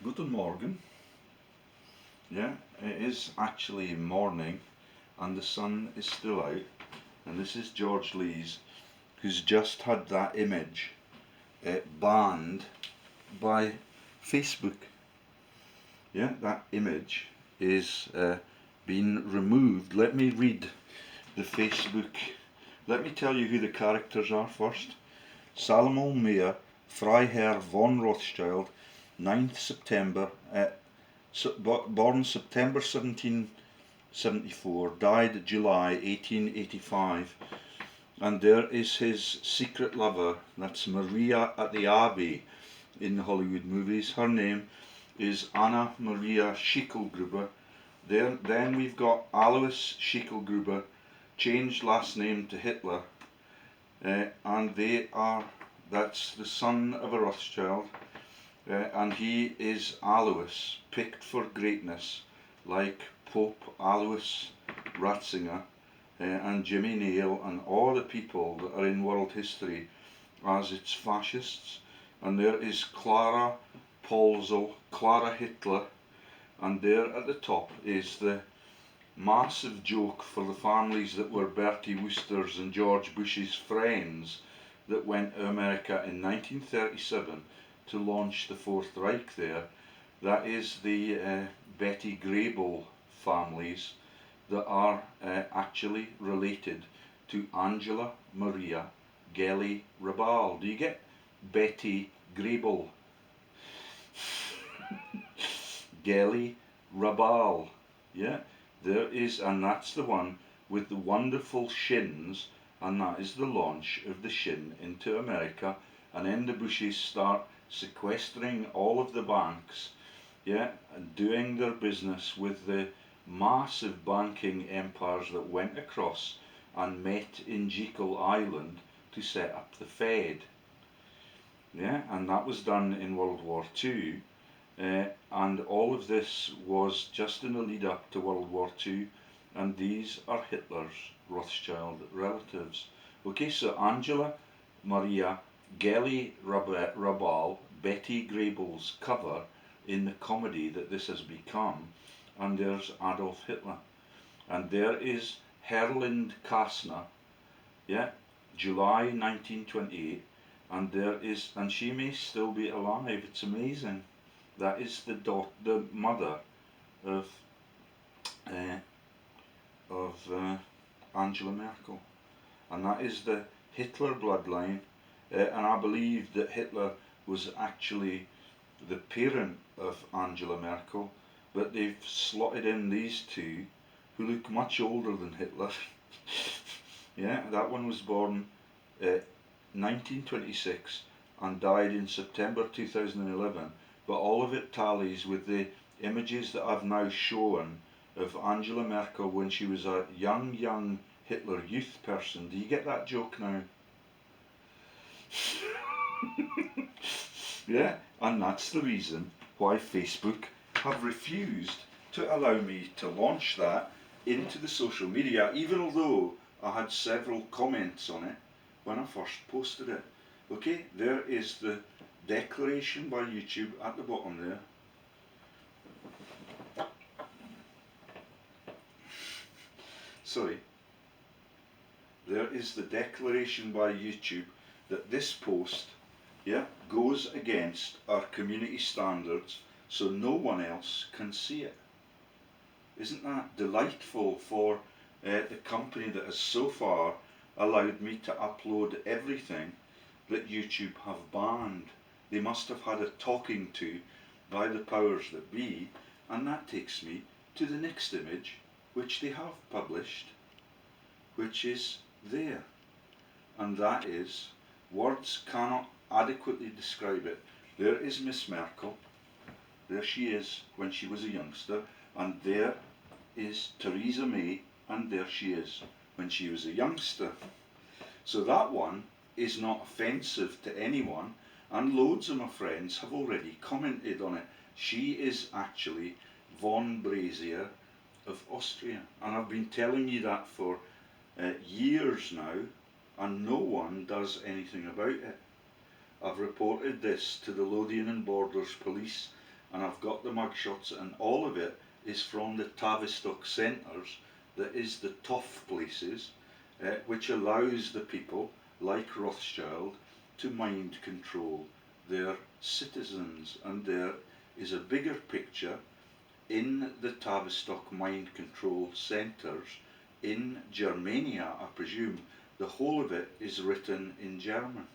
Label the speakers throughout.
Speaker 1: Guten Morgen. Yeah, it is actually morning and the sun is still out. And this is George Lees, who's just had that image banned by Facebook. Yeah, that image is being removed. Let me read the Facebook. Let me tell you who the characters are first. Salomo Meyer, Freiherr von Rothschild, 9th September, born September 1774, died July 1885. And there is his secret lover, that's Maria at the Abbey in the Hollywood movies. Her name is Anna Maria Schicklgruber. Then we've got Alois Schicklgruber, changed last name to Hitler, and that's the son of a Rothschild, and he is Alois, picked for greatness, like Pope Alois Ratzinger, and Jimmy Nail and all the people that are in world history as its fascists. And there is Clara Polzel, Clara Hitler, and there at the top is the massive joke for the families that were Bertie Wooster's and George Bush's friends that went to America in 1937 to launch the Fourth Reich there. That is the Betty Grable families that are actually related to Angela Maria Gelly Rabal. Do you get Betty Grable? Gelly Rabal. Yeah, there is, and that's the one with the wonderful shins, and that is the launch of the shin into America. And then the Bushes start sequestering all of the banks, yeah, and doing their business with the massive banking empires that went across and met in Jekyll Island to set up the Fed. Yeah, and that was done in World War II. And all of this was just in the lead up to World War II, and these are Hitler's Rothschild relatives. Okay, so Angela Maria Gelly Rabal, Betty Grable's cover in the comedy that this has become, and there's Adolf Hitler. And there is Herlind Kastner, yeah, July 1928, and she may still be alive. It's amazing. That is the mother of uh, Angela Merkel, and that is the Hitler bloodline. And I believe that Hitler was actually the parent of Angela Merkel, but they've slotted in these two who look much older than Hitler. Yeah, that one was born 1926 and died in September 2011. But all of it tallies with the images that I've now shown of Angela Merkel when she was a young Hitler youth person. Do you get that joke now? Yeah, and that's the reason why Facebook have refused to allow me to launch that into the social media, even although I had several comments on it when I first posted it. Okay, there is the declaration by YouTube at the bottom there. Sorry. There is the declaration by YouTube that this post, yeah, goes against our community standards, so no one else can see it. Isn't that delightful for the company that has so far allowed me to upload everything that YouTube have banned? They must have had a talking to by the powers that be, and that takes me to the next image which they have published, which is there, and that is, words cannot adequately describe it. There is Miss Merkel, there she is when she was a youngster, and there is Theresa May, and there she is when she was a youngster. So that one is not offensive to anyone, and loads of my friends have already commented on it. She is actually von Brazier of Austria, and I've been telling you that for years now, and no one does anything about it. I've reported this to the Lothian and Borders Police, and I've got the mugshots, and all of it is from the Tavistock centres, that is the tough places, which allows the people like Rothschild to mind control their citizens. And there is a bigger picture in the Tavistock mind control centres in Germania, I presume. The whole of it is written in German.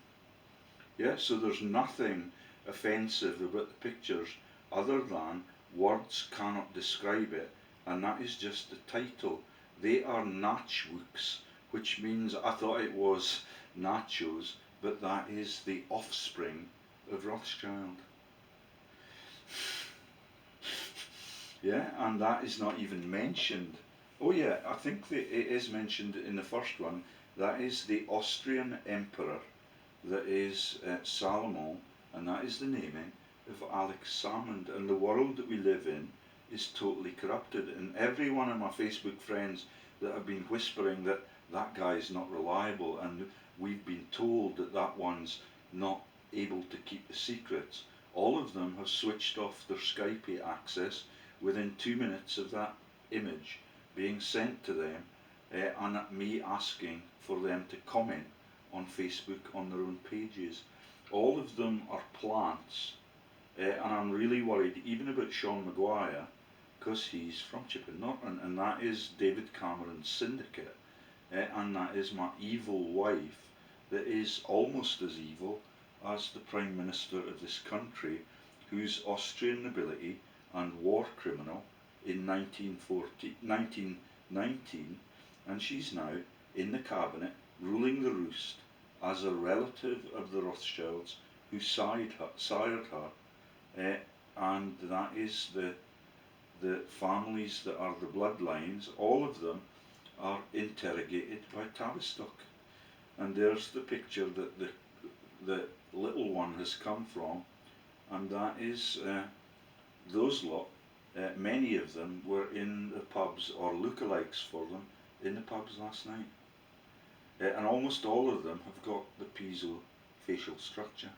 Speaker 1: Yeah, so there's nothing offensive about the pictures other than words cannot describe it, and that is just the title. They are Nachwuchs, which means, I thought it was nachos, but that is the offspring of Rothschild. Yeah, and that is not even mentioned. Oh yeah, I think that it is mentioned in the first one. That is the Austrian emperor, that is Salomon, and that is the naming of Alex Salmond. And the world that we live in is totally corrupted. And every one of my Facebook friends that have been whispering that that guy is not reliable, and we've been told that that one's not able to keep the secrets, all of them have switched off their Skype access within 2 minutes of that image being sent to them, and me asking for them to comment on Facebook on their own pages. All of them are plants, and I'm really worried even about Sean Maguire, because he's from Chipping Norton, and that is David Cameron's syndicate, and that is my evil wife that is almost as evil as the Prime Minister of this country, who's Austrian nobility and war criminal in 1919, and she's now in the cabinet ruling the roost as a relative of the Rothschilds who sired her, and that is the families that are the bloodlines. All of them are interrogated by Tavistock, and there's the picture that the little one has come from, and that is those lot. Many of them were in the pubs, or lookalikes for them, in the pubs last night. And almost all of them have got the piezo facial structure.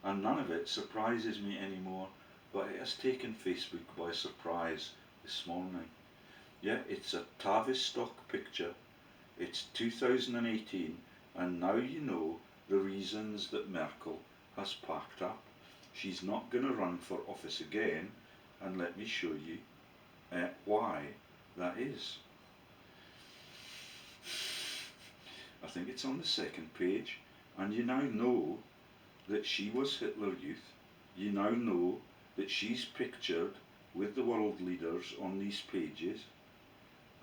Speaker 1: And none of it surprises me anymore, but it has taken Facebook by surprise this morning. Yeah, it's a Tavistock picture. It's 2018, and now you know the reasons that Merkel has packed up. She's not going to run for office again, and let me show you why that is. I think it's on the second page, and you now know that she was Hitler Youth. You now know that she's pictured with the world leaders on these pages,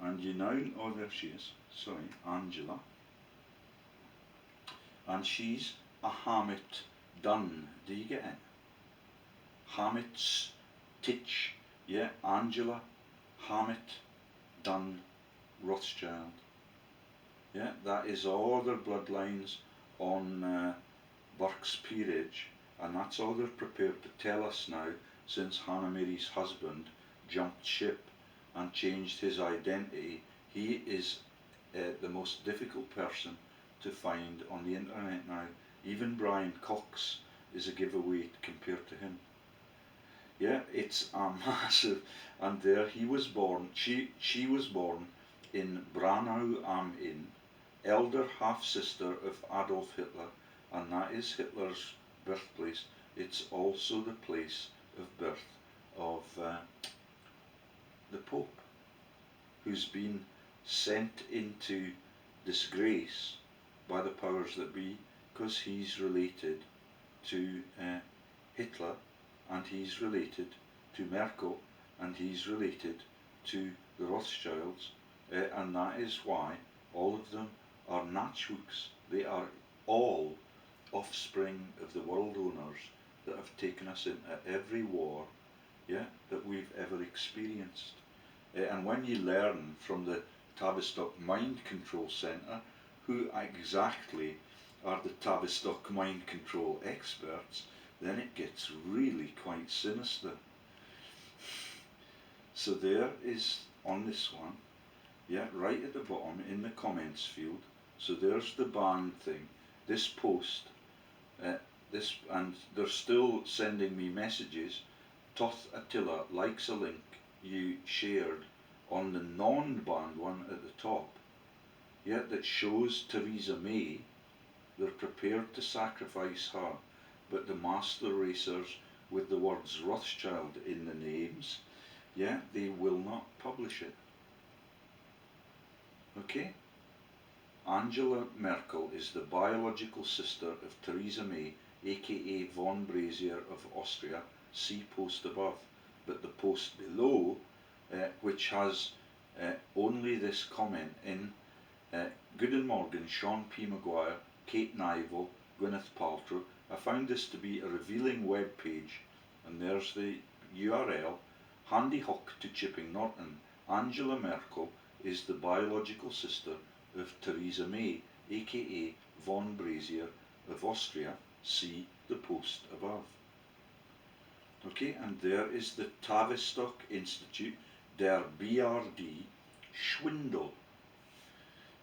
Speaker 1: and you now, oh there she is, sorry, Angela, and she's a Hamit Dunn. Do you get it? Hamit's Titch, yeah, Angela Hamit Dunn Rothschild. Yeah, that is all their bloodlines on Burke's Peerage, and that's all they're prepared to tell us now, since Hannah Mary's husband jumped ship and changed his identity. He is the most difficult person to find on the internet now. Even Brian Cox is a giveaway compared to him. Yeah, it's a massive, and there he was born, she was born in Branau am Inn, elder half-sister of Adolf Hitler, and that is Hitler's birthplace. It's also the place of birth of the Pope, who's been sent into disgrace by the powers that be, because he's related to Hitler, and he's related to Merkel, and he's related to the Rothschilds, and that is why all of them are Nachwuchs. They are all offspring of the world owners that have taken us into every war, yeah, that we've ever experienced. And when you learn from the Tavistock Mind Control Centre who exactly are the Tavistock Mind Control experts, then it gets really quite sinister. So there is on this one, yeah, right at the bottom in the comments field. So there's the ban thing, this post, this, and they're still sending me messages Toth Attila likes a link you shared on the non-banned one at the top, yet that shows Theresa May. They're prepared to sacrifice her, but the master racers with the words Rothschild in the names, they will not publish it. Okay? Angela Merkel is the biological sister of Theresa May, aka von Brazier of Austria. See post above. But the post below, which has only this comment in, Guten Morgen, Sean P. Maguire, Kate Nival, Gwyneth Paltrow. I found this to be a revealing web page, and there's the URL. Handy hook to Chipping Norton. Angela Merkel is the biological sister of Theresa May, aka von Brazier of Austria. See the post above. Okay, and there is the Tavistock Institute, der BRD Schwindel.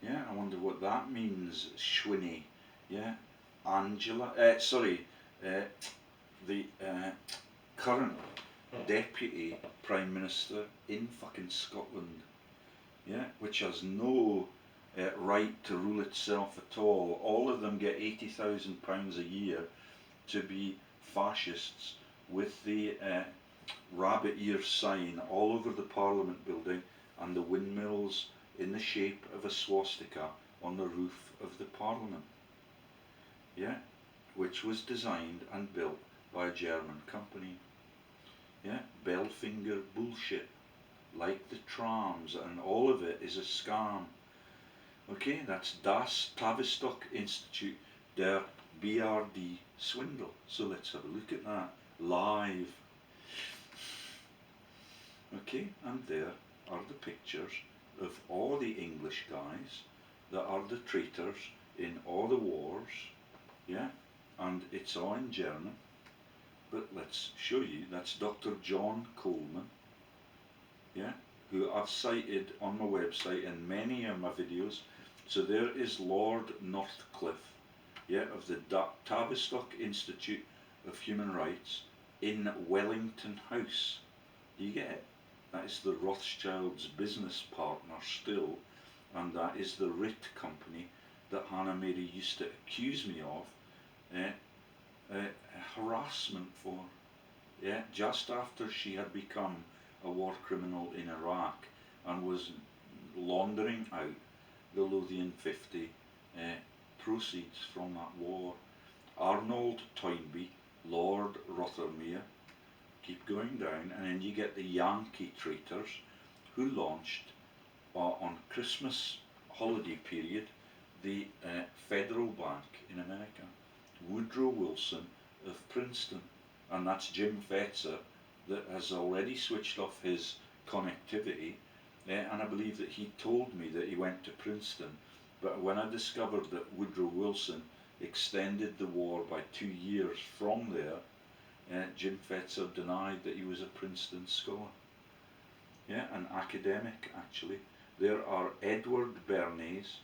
Speaker 1: Yeah, I wonder what that means, Schwinny. Yeah, the current Deputy Prime Minister in fucking Scotland. Yeah, which has no right to rule itself at all. All of them get £80,000 a year to be fascists, with the rabbit ear sign all over the Parliament building and the windmills in the shape of a swastika on the roof of the Parliament. Yeah, which was designed and built by a German company. Yeah, Belfinger bullshit, like the trams, and all of it is a scam. Okay, that's Das Tavistock Institute, der BRD Swindle. So let's have a look at that live. Okay, and there are the pictures of all the English guys that are the traitors in all the wars. Yeah, and it's all in German. But let's show you. That's Dr. John Coleman. Yeah, who I've cited on my website in many of my videos. So there is Lord Northcliffe, yeah, of the Tavistock Institute of Human Rights in Wellington House. Do you get it? That is the Rothschilds' business partner still, and that is the RIT company that Hannah Mary used to accuse me of harassment for. Yeah, just after she had become a war criminal in Iraq and was laundering out the Lothian 50 proceeds from that war. Arnold Toynbee, Lord Rothermere, keep going down, and then you get the Yankee traitors who launched on Christmas holiday period the Federal Bank in America. Woodrow Wilson of Princeton, and that's Jim Fetzer that has already switched off his connectivity, and I believe that he told me that he went to Princeton, but when I discovered that Woodrow Wilson extended the war by 2 years from there, Jim Fetzer denied that he was a Princeton scholar. Yeah, an academic actually. There are Edward Bernays,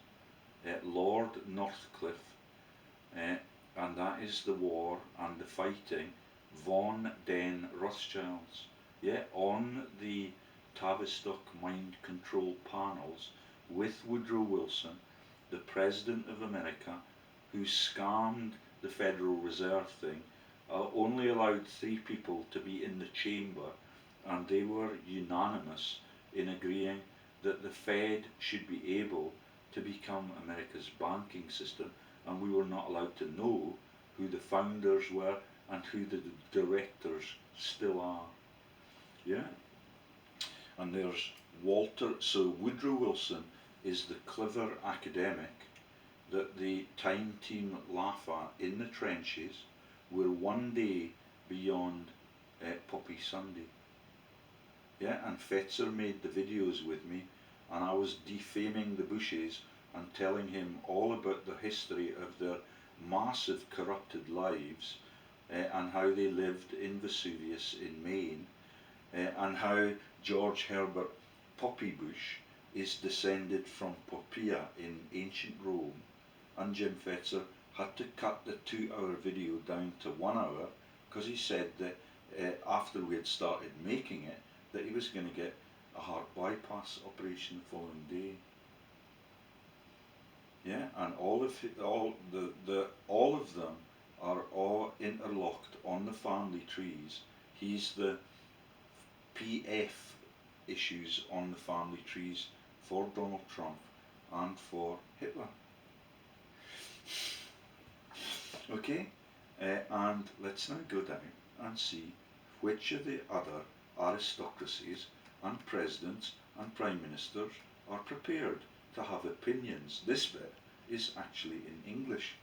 Speaker 1: Lord Northcliffe, and that is the war and the fighting von den Rothschilds. Yeah, on the Tavistock mind control panels with Woodrow Wilson, the President of America, who scammed the Federal Reserve thing, only allowed 3 people to be in the chamber, and they were unanimous in agreeing that the Fed should be able to become America's banking system, and we were not allowed to know who the founders were and who the directors still are. Yeah? And there's so Woodrow Wilson is the clever academic that the Time team laugh at in the trenches. We're one day beyond Poppy Sunday. Yeah, and Fetzer made the videos with me, and I was defaming the Bushes and telling him all about the history of their massive corrupted lives, and how they lived in Vesuvius in Maine, and how George Herbert Poppy Bush is descended from Poppaea in ancient Rome, and Jim Fetzer had to cut the 2-hour video down to 1 hour because he said that after we had started making it, that he was going to get a heart bypass operation the following day. Yeah, and all of them are all interlocked on the family trees. He's the PF issues on the family trees for Donald Trump and for Hitler. Okay, and let's now go down and see which of the other aristocracies and presidents and prime ministers are prepared to have opinions. This bit is actually in English.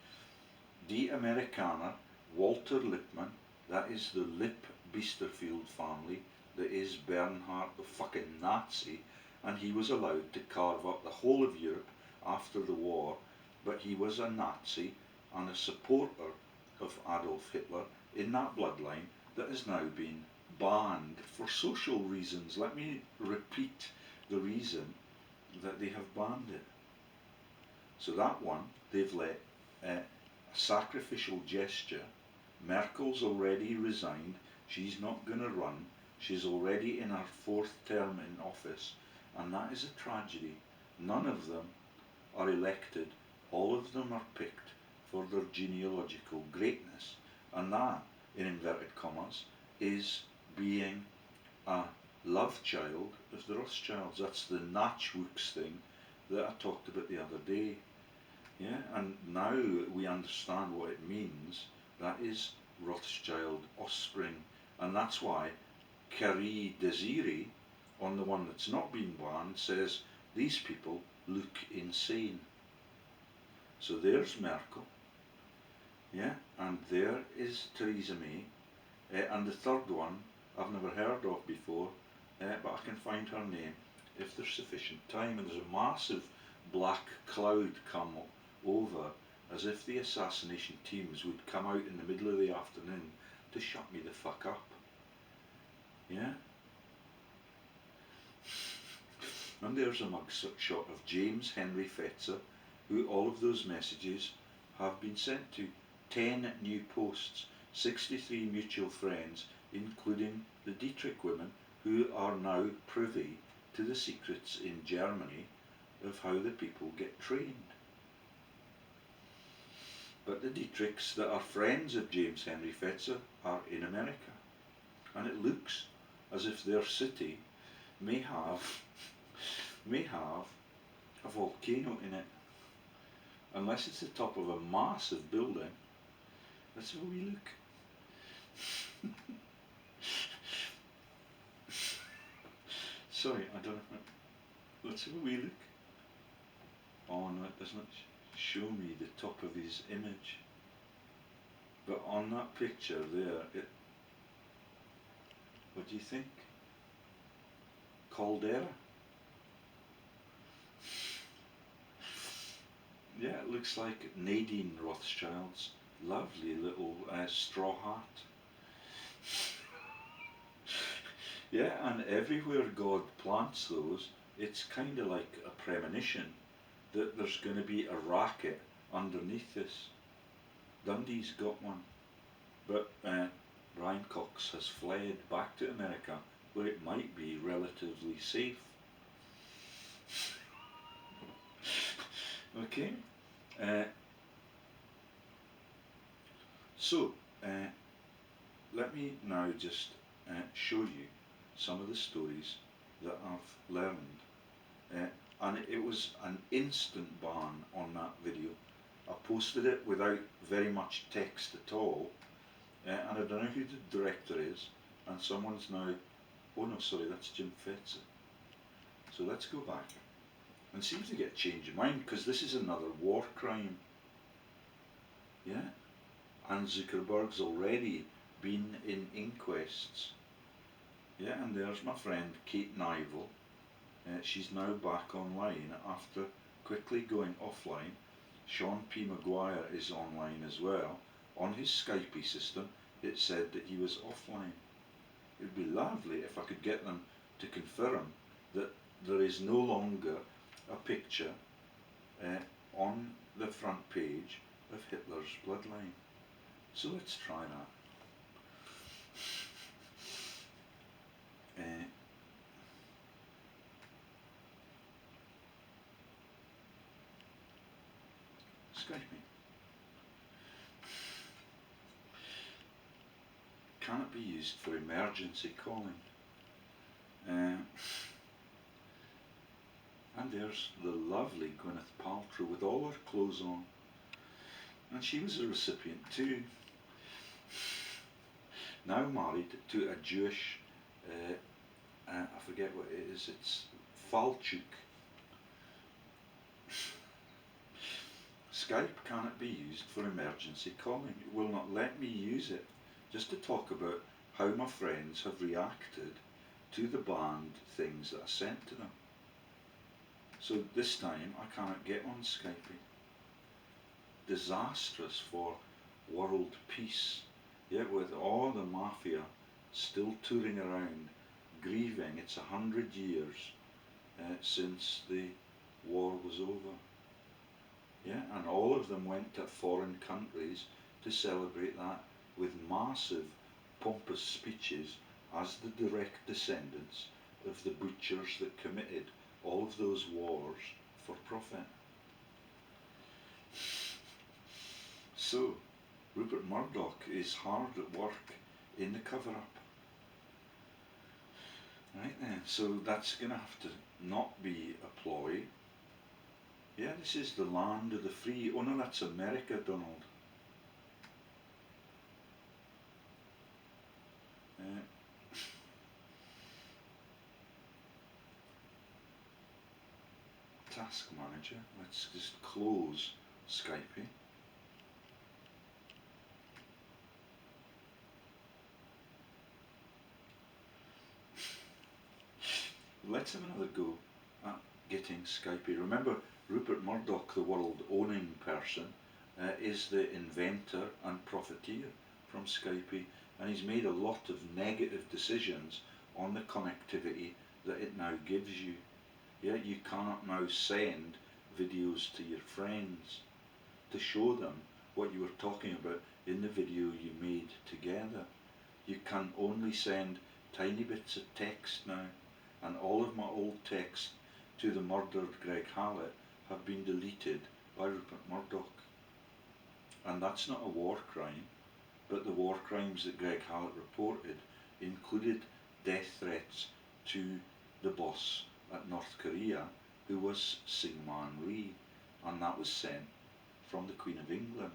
Speaker 1: Die Amerikaner, Walter Lippmann, that is the Lipp Biesterfield family, that is Bernhard the fucking Nazi, and he was allowed to carve up the whole of Europe after the war, but he was a Nazi and a supporter of Adolf Hitler in that bloodline that has now been banned for social reasons. Let me repeat the reason that they have banned it. So that one, they've let a sacrificial gesture. Merkel's already resigned. She's not going to run. She's already in her 4th term in office, and that is a tragedy. None of them are elected. All of them are picked for their genealogical greatness, and that, in inverted commas, is being a love child of the Rothschilds. That's the Nachwuchs thing that I talked about the other day. Yeah, and now we understand what it means. That is Rothschild offspring, and that's why Carrie Desiree, on the one that's not been banned, says these people look insane. So there's Merkel, yeah, and there is Theresa May, and the third one I've never heard of before, but I can find her name if there's sufficient time. And there's a massive black cloud come over, as if the assassination teams would come out in the middle of the afternoon to shut me the fuck up. Yeah? And there's a mugshot of James Henry Fetzer, who all of those messages have been sent to. 10 new posts, 63 mutual friends, including the Dietrich women, who are now privy to the secrets in Germany of how the people get trained. But the Dietrichs that are friends of James Henry Fetzer are in America, and it looks as if their city may have a volcano in it. Unless it's the top of a massive building. Let's have a wee look. Sorry, I don't know. Let's have a wee look. Oh no, it doesn't show me the top of his image. But on that picture there, what do you think? Caldera? Yeah, it looks like Nadine Rothschild's lovely little straw hat. Yeah, and everywhere God plants those, it's kind of like a premonition that there's going to be a racket underneath this. Dundee's got one, but Brian Cox has fled back to America, where it might be relatively safe. Okay, so let me now just show you some of the stories that I've learned, and it was an instant ban on that video. I posted it without very much text at all, and I don't know who the director is, and someone's now, oh no, sorry, that's Jim Fetzer. So let's go back and see if they get a change of mind, because this is another war crime. Yeah, and Zuckerberg's already been in inquests. Yeah, and there's my friend Kate Nival. She's now back online after quickly going offline. Sean P. Maguire is online as well. On his Skype system, it said that he was offline. It would be lovely if I could get them to confirm that there is no longer a picture on the front page of Hitler's bloodline. So let's try that. Skyping. Can it be used for emergency calling? And there's the lovely Gwyneth Paltrow with all her clothes on. And she was a recipient too. Now married to a Jewish, I forget what it is, it's Falchuk. Skype cannot be used for emergency calling. It will not let me use it just to talk about how my friends have reacted to the banned things that I sent to them. So this time I cannot get on Skype. Disastrous for world peace. Yet with all the mafia still touring around, grieving, it's 100 years since the war was over. Yeah, and all of them went to foreign countries to celebrate that with massive, pompous speeches as the direct descendants of the butchers that committed all of those wars for profit. So, Rupert Murdoch is hard at work in the cover-up. Right then, so that's going to have to not be a ploy. Yeah, this is the land of the free. Oh no, that's America, Donald. Task Manager. Let's just close Skype. Let's have another go at getting Skype. Remember, Rupert Murdoch, the world-owning person, is the inventor and profiteer from Skype, and he's made a lot of negative decisions on the connectivity that it now gives you. Yeah, you cannot now send videos to your friends to show them what you were talking about in the video you made together. You can only send tiny bits of text now, and all of my old text to the murdered Greg Hallett have been deleted by Rupert Murdoch. And that's not a war crime, but the war crimes that Greg Hallett reported included death threats to the boss at North Korea, who was Syngman Rhee, and that was sent from the Queen of England,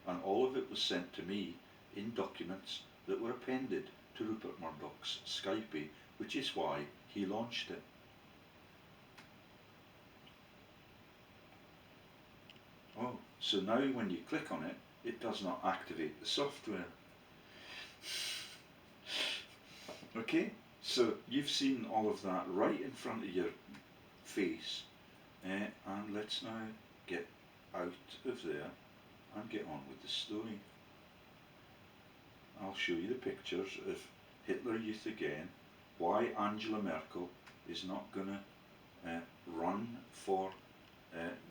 Speaker 1: and all of it was sent to me in documents that were appended to Rupert Murdoch's Skype, which is why he launched it. Oh, so now when you click on it, it does not activate the software. Okay, so you've seen all of that right in front of your face, and let's now get out of there and get on with the story. I'll show you the pictures of Hitler Youth again, why Angela Merkel is not going to run for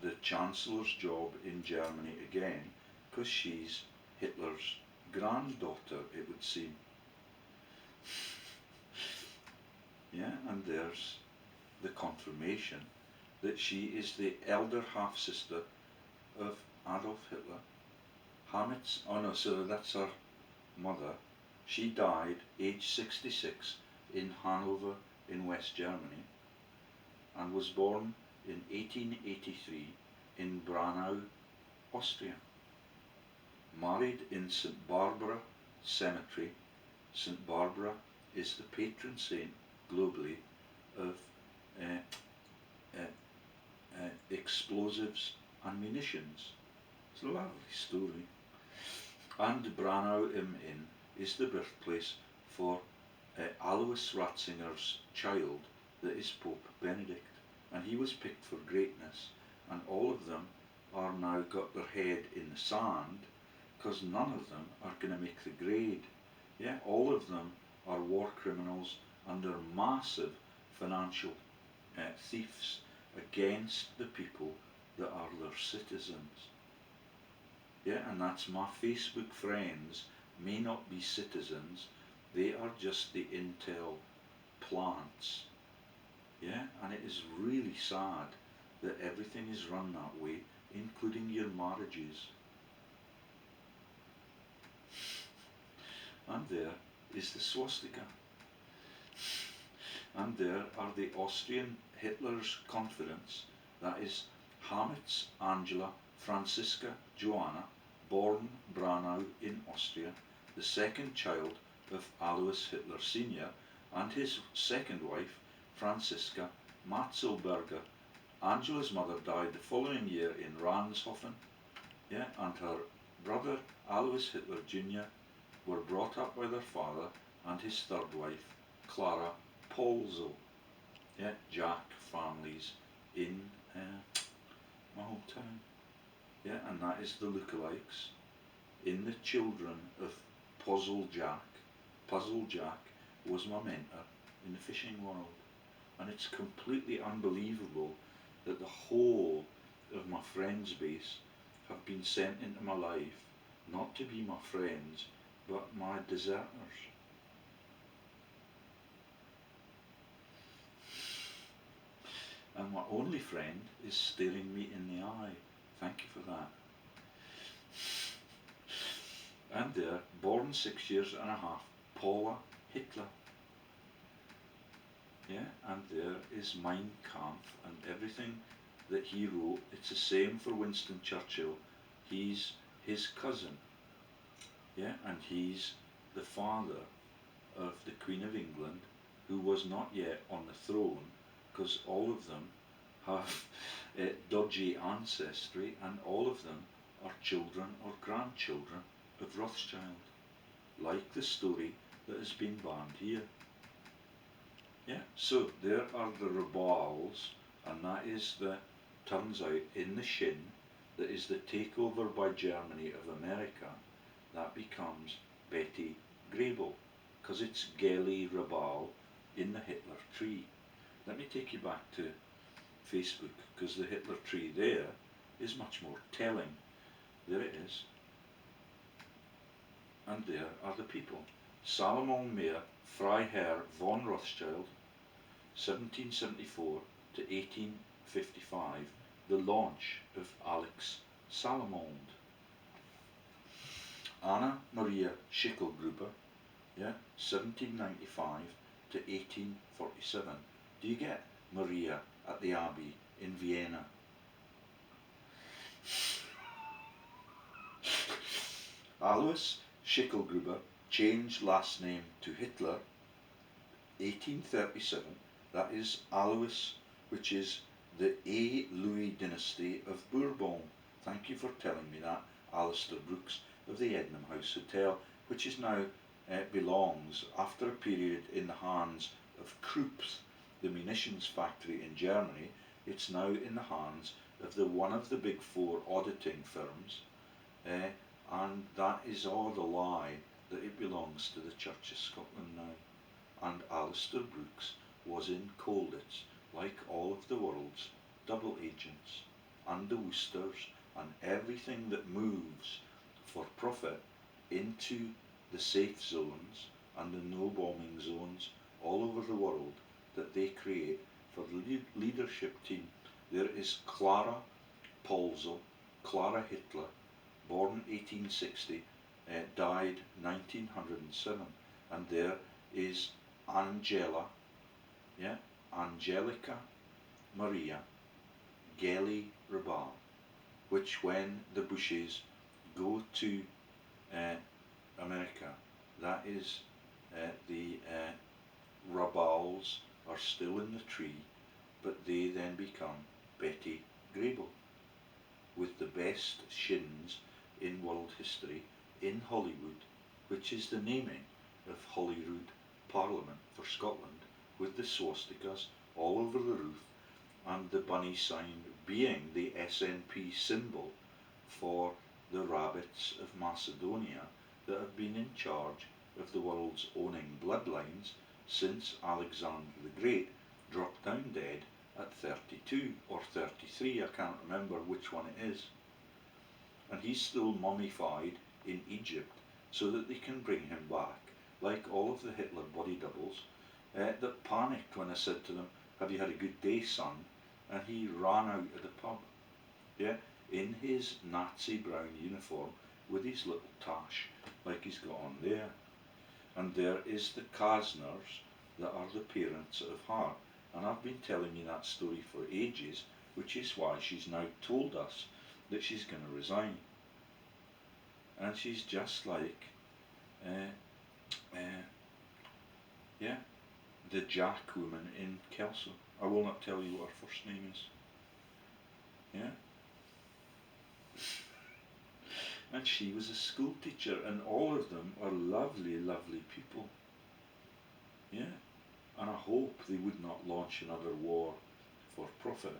Speaker 1: the Chancellor's job in Germany again, because she's Hitler's granddaughter, it would seem. Yeah, and there's the confirmation that she is the elder half-sister of Adolf Hitler. Oh no, so that's her mother. She died aged 66 in Hanover in West Germany, and was born in 1883 in Branau, Austria. Married in St. Barbara Cemetery. St. Barbara is the patron saint globally of explosives and munitions. It's a lovely story. And Branau im Inn is the birthplace for Alois Ratzinger's child, that is Pope Benedict, and he was picked for greatness, and all of them are now got their head in the sand, because none of them are going to make the grade. Yeah, all of them are war criminals and they're massive financial thieves against the people that are their citizens. Yeah, and that's my Facebook friends may not be citizens, they are just the intel plants. Yeah, and it is really sad that everything is run that way including your marriages. And there is the swastika. And there are the Austrian Hitler's confidants, that is Hamitz Angela Franziska Joanna, born Branau in Austria, the second child of Alois Hitler Sr. and his second wife, Franziska Matzelberger. Angela's mother died the following year in Ranshofen, and her brother Alois Hitler Jr. were brought up by their father and his third wife, Clara Polzo. Jack families in my hometown. And that is the lookalikes in the children of Puzzle Jack. Puzzle Jack was my mentor in the fishing world, and it's completely unbelievable that the whole of my friends base have been sent into my life not to be my friends but my deserters. And my only friend is staring me in the eye. Thank you for that. And there, born 6 years and a half, Paula Hitler. And there is Mein Kampf and everything that he wrote. It's the same for Winston Churchill. He's his cousin. And he's the father of the Queen of England, who was not yet on the throne, because all of them have dodgy ancestry, and all of them are children or grandchildren of Rothschild, like the story that has been banned here. So there are the Rabals, and that is turns out in the Shin, that is the takeover by Germany of America, that becomes Betty Grable, because it's Gelly Rabal in the Hitler tree. Let me take you back to Facebook, because the Hitler tree there is much more telling. There it is. And there are the people. Salomon Meyer Freiherr von Rothschild, 1774 to 1855, the launch of Alex Salomond. Anna Maria Schickelgruber, 1795 to 1847. Do you get Maria at the Abbey in Vienna? Alois Schickelgruber changed last name to Hitler, 1837. That is Alois, which is the A. Louis dynasty of Bourbon. Thank you for telling me that, Alistair Brooks of the Ednam House Hotel, which is now belongs, after a period in the hands of Krupps, the munitions factory in Germany, it's now in the hands of one of the big four auditing firms, and that is all the lie that it belongs to the Church of Scotland now. And Alistair Brooks was in Colditz, like all of the world's double agents, and the Worcesters, and everything that moves for profit into the safe zones and the no bombing zones all over the world that they create for the leadership team. There is Clara Polzo, Clara Hitler, born 1860, died 1907, and there is Angela, Angelica Maria Gelly Rabal, which when the Bushes go to America, that is the Rabals are still in the tree, but they then become Betty Grable, with the best shins in world history in Hollywood, which is the naming of Holyrood Parliament for Scotland, with the swastikas all over the roof, and the bunny sign being the SNP symbol for the rabbits of Macedonia that have been in charge of the world's owning bloodlines since Alexander the Great dropped down dead at 32 or 33, I can't remember which one it is. And he's still mummified in Egypt so that they can bring him back, like all of the Hitler body doubles that panicked when I said to them, "Have you had a good day, son?" And he ran out of the pub. in his Nazi brown uniform with his little tash like he's got on there. And there is the Kasners that are the parents of her. And I've been telling you that story for ages, which is why she's now told us that she's going to resign. And she's just like, yeah, the Jack woman in Kelso. I will not tell you what her first name is. Yeah. And she was a school teacher, and all of them are lovely, lovely people. Yeah. And I hope they would not launch another war for profit.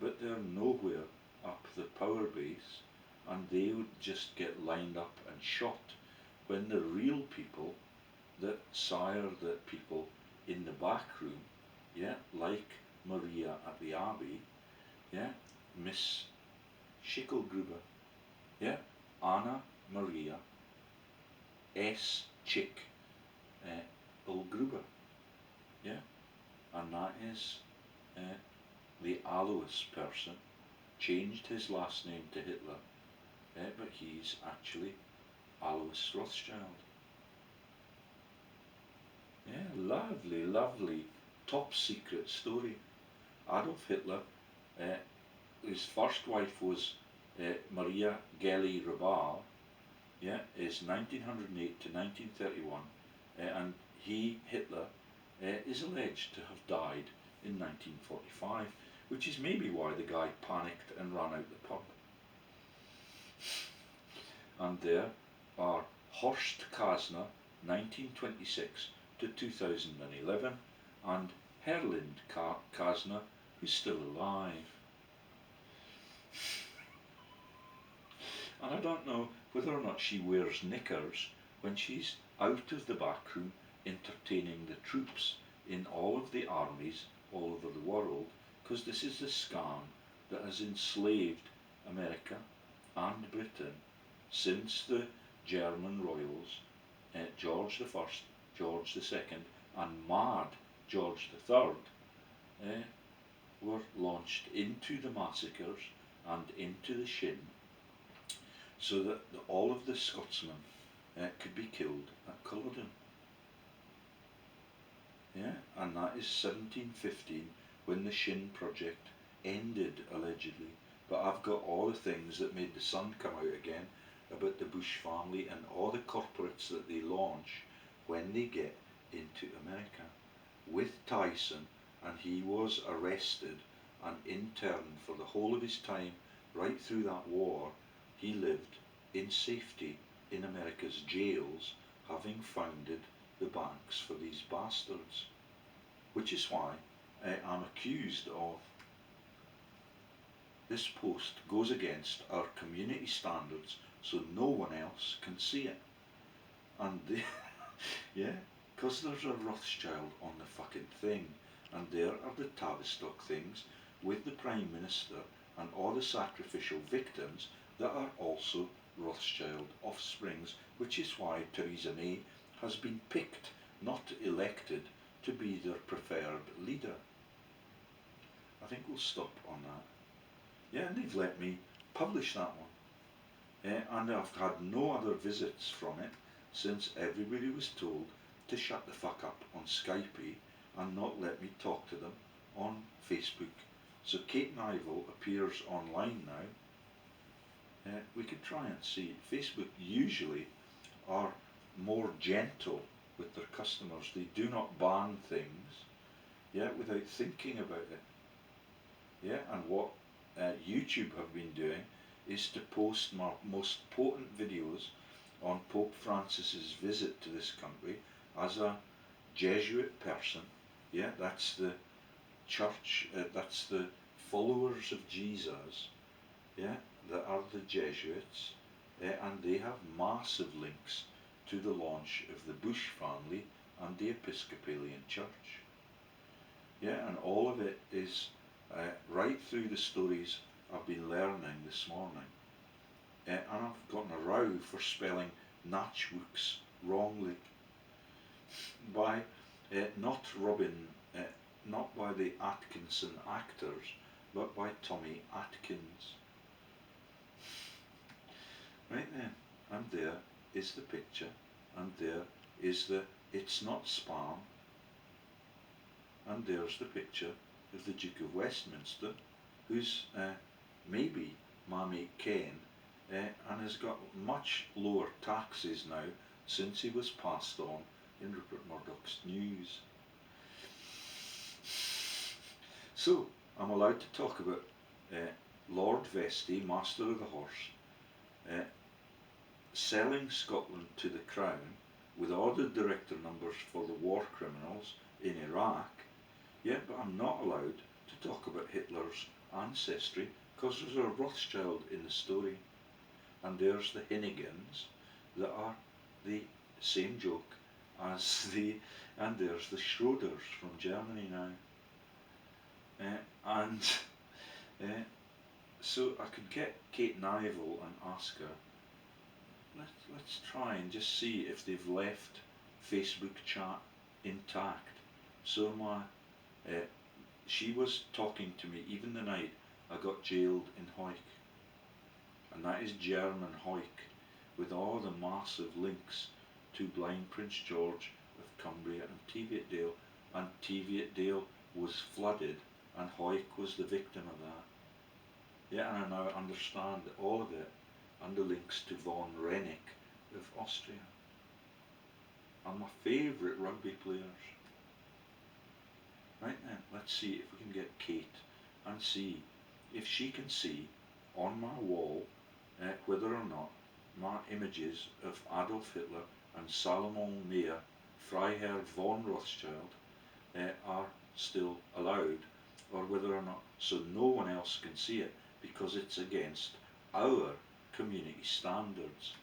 Speaker 1: But they're nowhere up the power base, and they would just get lined up and shot when the real people that sire the people in the back room, yeah, like Maria at the Abbey, yeah, Miss Schickelgruber, yeah, Anna Maria S. Chick Ulgruber, yeah, and that is the Alois person, changed his last name to Hitler, but he's actually Alois Rothschild. Yeah, lovely, lovely, top secret story. Adolf Hitler, his first wife was Maria Gelly Rabal, yeah, is 1908 to 1931, and Hitler, is alleged to have died in 1945, which is maybe why the guy panicked and ran out the pub. And there are Horst Kasner, 1926 to 2011, and Herlind Kasner, who's still alive. And I don't know whether or not she wears knickers when she's out of the back room entertaining the troops in all of the armies all over the world, because this is the scam that has enslaved America and Britain since the German royals, George I, George II, and mad George III, were launched into the massacres and into the Shin, so that all of the Scotsmen could be killed at Culloden. Yeah, and that is 1715 when the Shin project ended, allegedly. But I've got all the things that made the sun come out again about the Bush family and all the corporates that they launch when they get into America. With Tyson, and he was arrested and interned for the whole of his time, right through that war. He lived in safety in America's jails, having founded the banks for these bastards. Which is why I'm accused of, this post goes against our community standards, so no one else can see it. And they, yeah, because there's a Rothschild on the fucking thing, and there are the Tavistock things with the Prime Minister and all the sacrificial victims that are also Rothschild offsprings, which is why Theresa May has been picked, not elected, to be their preferred leader. I think we'll stop on that. Yeah, and they've let me publish that one. And I've had no other visits from it since everybody was told to shut the fuck up on Skype and not let me talk to them on Facebook. So Kate Nival appears online now. We could try and see. Facebook usually are more gentle with their customers. They do not ban things, yeah, without thinking about it. Yeah, and what YouTube have been doing is to post most potent videos on Pope Francis's visit to this country as a Jesuit person. Yeah, that's the church, that's the followers of Jesus, yeah, that are the Jesuits, and they have massive links to the launch of the Bush family and the Episcopalian Church. Yeah, and all of it is right through the stories I've been learning this morning. And I've gotten a row for spelling Natchwooks wrongly by not Robin, not by the Atkinson actors, but by Tommy Atkins. Right then, and there is the picture, and there is the "it's not spam," and there's the picture of the Duke of Westminster, who's maybe my mate Ken, and has got much lower taxes now since he was passed on in Rupert Murdoch's news. So, I'm allowed to talk about Lord Vestey, Master of the Horse, selling Scotland to the Crown with ordered director numbers for the war criminals in Iraq, yeah, but I'm not allowed to talk about Hitler's ancestry because there's a Rothschild in the story, and there's the Hinnegans that are the same joke as and there's the Schroders from Germany now. So I could get Kate Nival and ask her, let's try and just see if they've left Facebook chat intact. So she was talking to me even the night I got jailed in Hawick, and that is German Hawick, with all the massive links to blind Prince George of Cumbria and Teviotdale, and Teviotdale was flooded and Hawick was the victim of that. Yeah, and I now understand all of it, and the links to von Rennick of Austria, and my favourite rugby players. Right then, let's see if we can get Kate and see if she can see on my wall whether or not my images of Adolf Hitler and Salomon Meyer, Freiherr von Rothschild, are still allowed, or whether or not, so no one else can see it because it's against our community standards.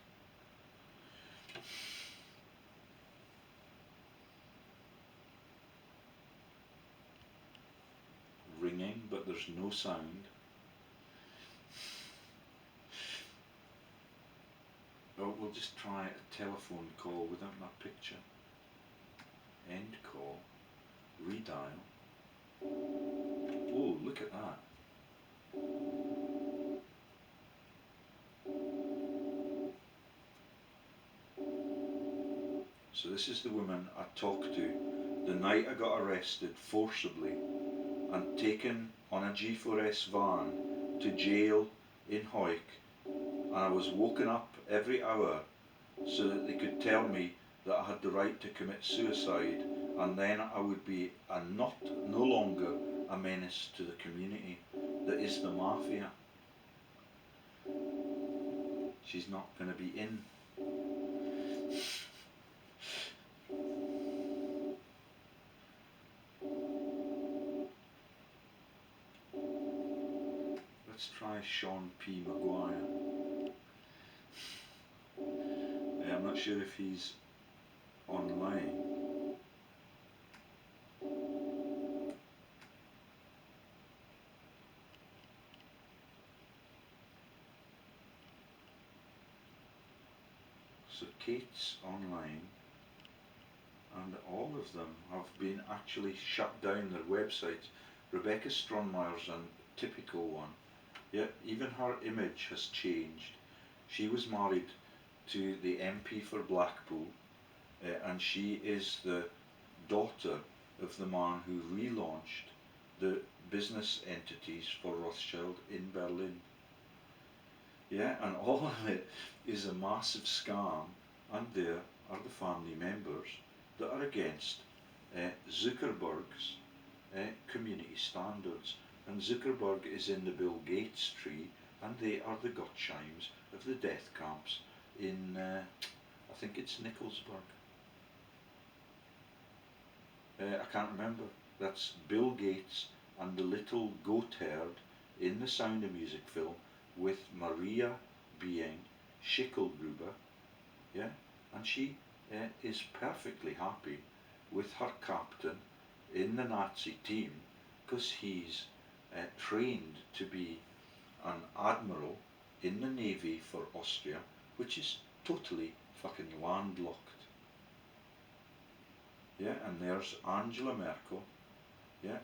Speaker 1: Ringing, but there's no sound. Oh, we'll just try a telephone call without my picture. End call. Redial. Oh, look at that. So this is the woman I talked to the night I got arrested forcibly and taken on a G4S van to jail in Hawick, and I was woken up every hour so that they could tell me that I had the right to commit suicide, and then I would be no longer a menace to the community that is the mafia. She's not going to be in. Let's try Sean P. Maguire. I'm not sure if he's online. So Kate's online, and all of them have been actually shut down their websites. Rebecca Stronmeyer's a typical one. Yeah, even her image has changed. She was married to the MP for Blackpool, and she is the daughter of the man who relaunched the business entities for Rothschild in Berlin. Yeah, and all of it is a massive scam, and there are the family members that are against Zuckerberg's community standards. And Zuckerberg is in the Bill Gates tree, and they are the Gottheims of the death camps in, I think it's Nikolsburg. I can't remember. That's Bill Gates and the little goat herd in the Sound of Music film, with Maria being Schicklgruber, yeah, and she is perfectly happy with her captain in the Nazi team because he's trained to be an admiral in the navy for Austria, which is totally fucking landlocked. Yeah, and there's Angela Merkel, yeah,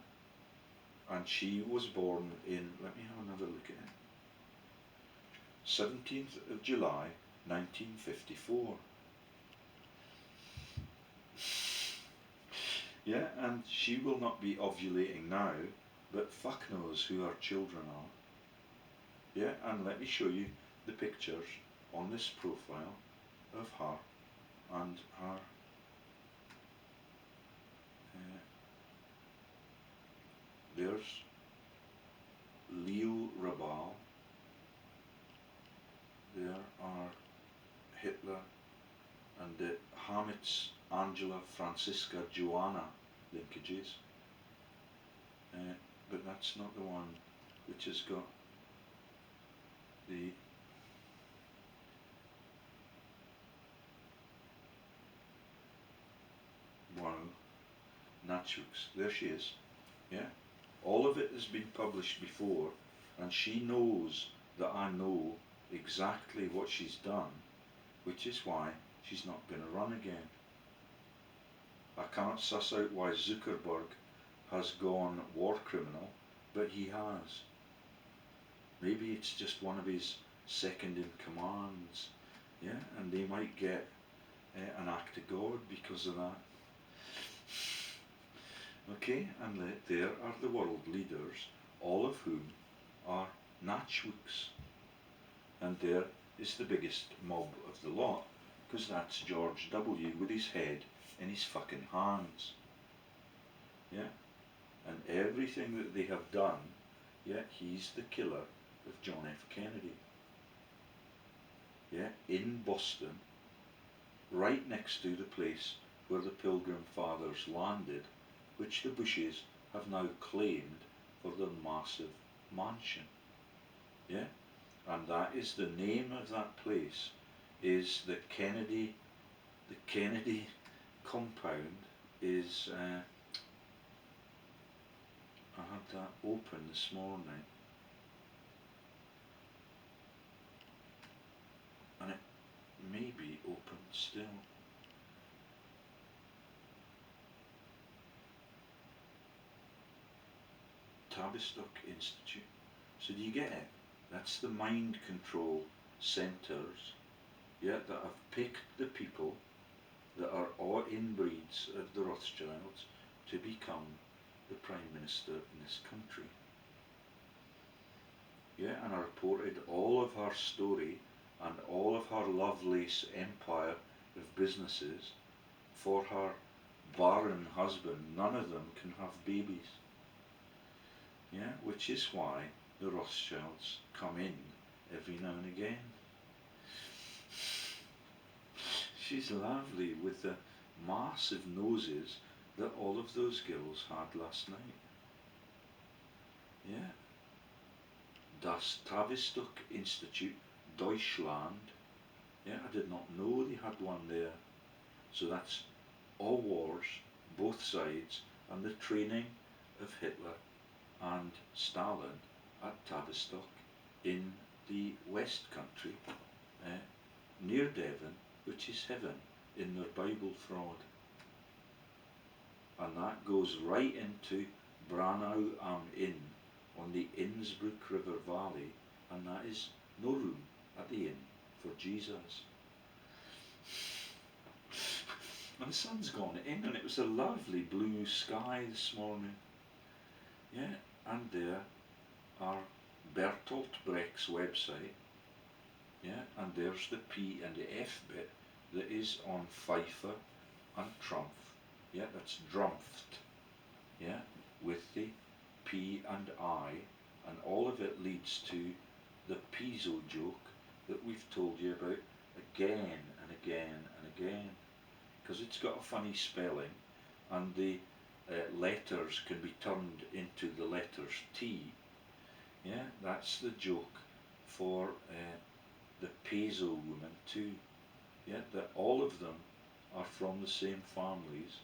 Speaker 1: and she was born in, let me have another look at it. 17th of July 1954. Yeah, and she will not be ovulating now, but fuck knows who her children are. Yeah, and let me show you the pictures on this profile of her and her there's Leo Rabal, there are Hitler and the Hamitz Angela Francisca Joanna linkages, but that's not the one which has got the wow, Natchooks. There she is. Yeah, all of it has been published before, and she knows that I know exactly what she's done, which is why she's not going to run again. I can't suss out why Zuckerberg has gone war criminal, but he has. Maybe it's just one of his second in commands, yeah, and they might get an act of God because of that. Okay, and there are the world leaders, all of whom are Natchooks. And there is the biggest mob of the lot, because that's George W. with his head in his fucking hands. Yeah? And everything that they have done, yeah, he's the killer of John F. Kennedy. Yeah, in Boston, right next to the place where the Pilgrim Fathers landed, which the Bushes have now claimed for their massive mansion. Yeah? And that is the name of that place, is the Kennedy compound is, I had that open this morning, and it may be open still. Tavistock Institute. So do you get it? That's the mind control centres, yeah, that have picked the people that are all inbreeds of the Rothschilds to become the Prime Minister in this country. Yeah, and I reported all of her story and all of her Lovelace empire of businesses for her barren husband. None of them can have babies. Yeah, which is why the Rothschilds come in every now and again. She's lovely with the massive noses that all of those girls had last night. Yeah. Das Tavistock Institute Deutschland. Yeah, I did not know they had one there. So that's all wars, both sides, and the training of Hitler and Stalin at Tavistock in the West Country, near Devon, which is heaven in their Bible fraud. And that goes right into Branau am Inn on the Innsbruck River Valley, and that is no room at the inn for Jesus. And the sun's gone in, and it was a lovely blue sky this morning. Yeah, and there are Bertolt Brecht's website. Yeah, and there's the P and the F bit that is on Pfeiffer and Trumpf. Yeah, that's Drumpft. Yeah, with the P and I, and all of it leads to the piezo joke that we've told you about again and again and again, because it's got a funny spelling, and the letters can be turned into the letters T. Yeah, that's the joke for the Peso woman too. Yeah, that all of them are from the same families,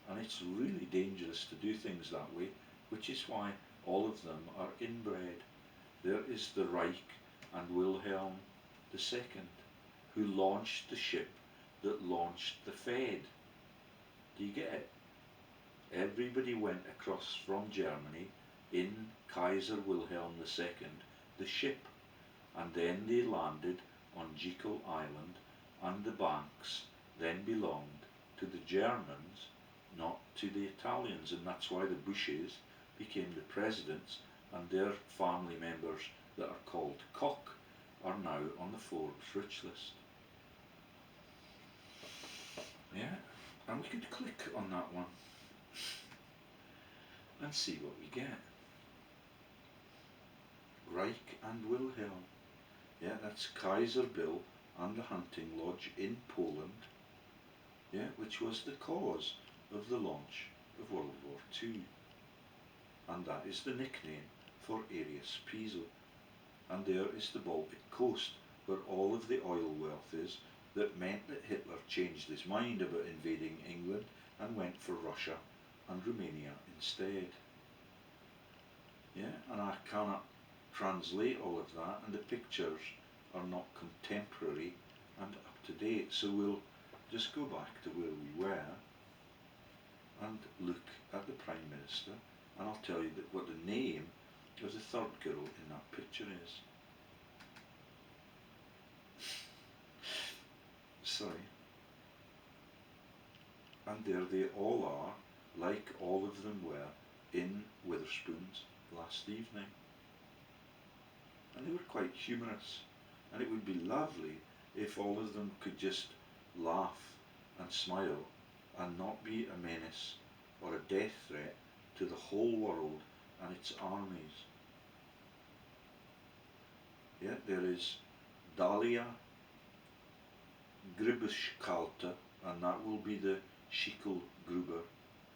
Speaker 1: and it's really dangerous to do things that way, which is why all of them are inbred. There is the Reich and Wilhelm II, who launched the ship that launched the Fed. Do you get it? Everybody went across from Germany in Kaiser Wilhelm II, the ship, and then they landed on Jekyll Island, and the banks then belonged to the Germans, not to the Italians, and that's why the Bushes became the presidents, and their family members that are called Koch are now on the Forbes rich list. Yeah, and we could click on that one and see what we get. Reich and Wilhelm. Yeah, that's Kaiser Bill and the Hunting Lodge in Poland. Yeah, which was the cause of the launch of World War II. And that is the nickname for Aries Piso. And there is the Baltic coast, where all of the oil wealth is, that meant that Hitler changed his mind about invading England and went for Russia and Romania instead. Yeah, and I cannot translate all of that, and the pictures are not contemporary and up to date, so we'll just go back to where we were and look at the Prime Minister, and I'll tell you that what the name of the third girl in that picture is. Sorry. And there they all are, like all of them were in Witherspoon's last evening. And they were quite humorous, and it would be lovely if all of them could just laugh and smile and not be a menace or a death threat to the whole world and its armies. Yeah, there is Dalia Gribbushkalta, and that will be the Schicklgruber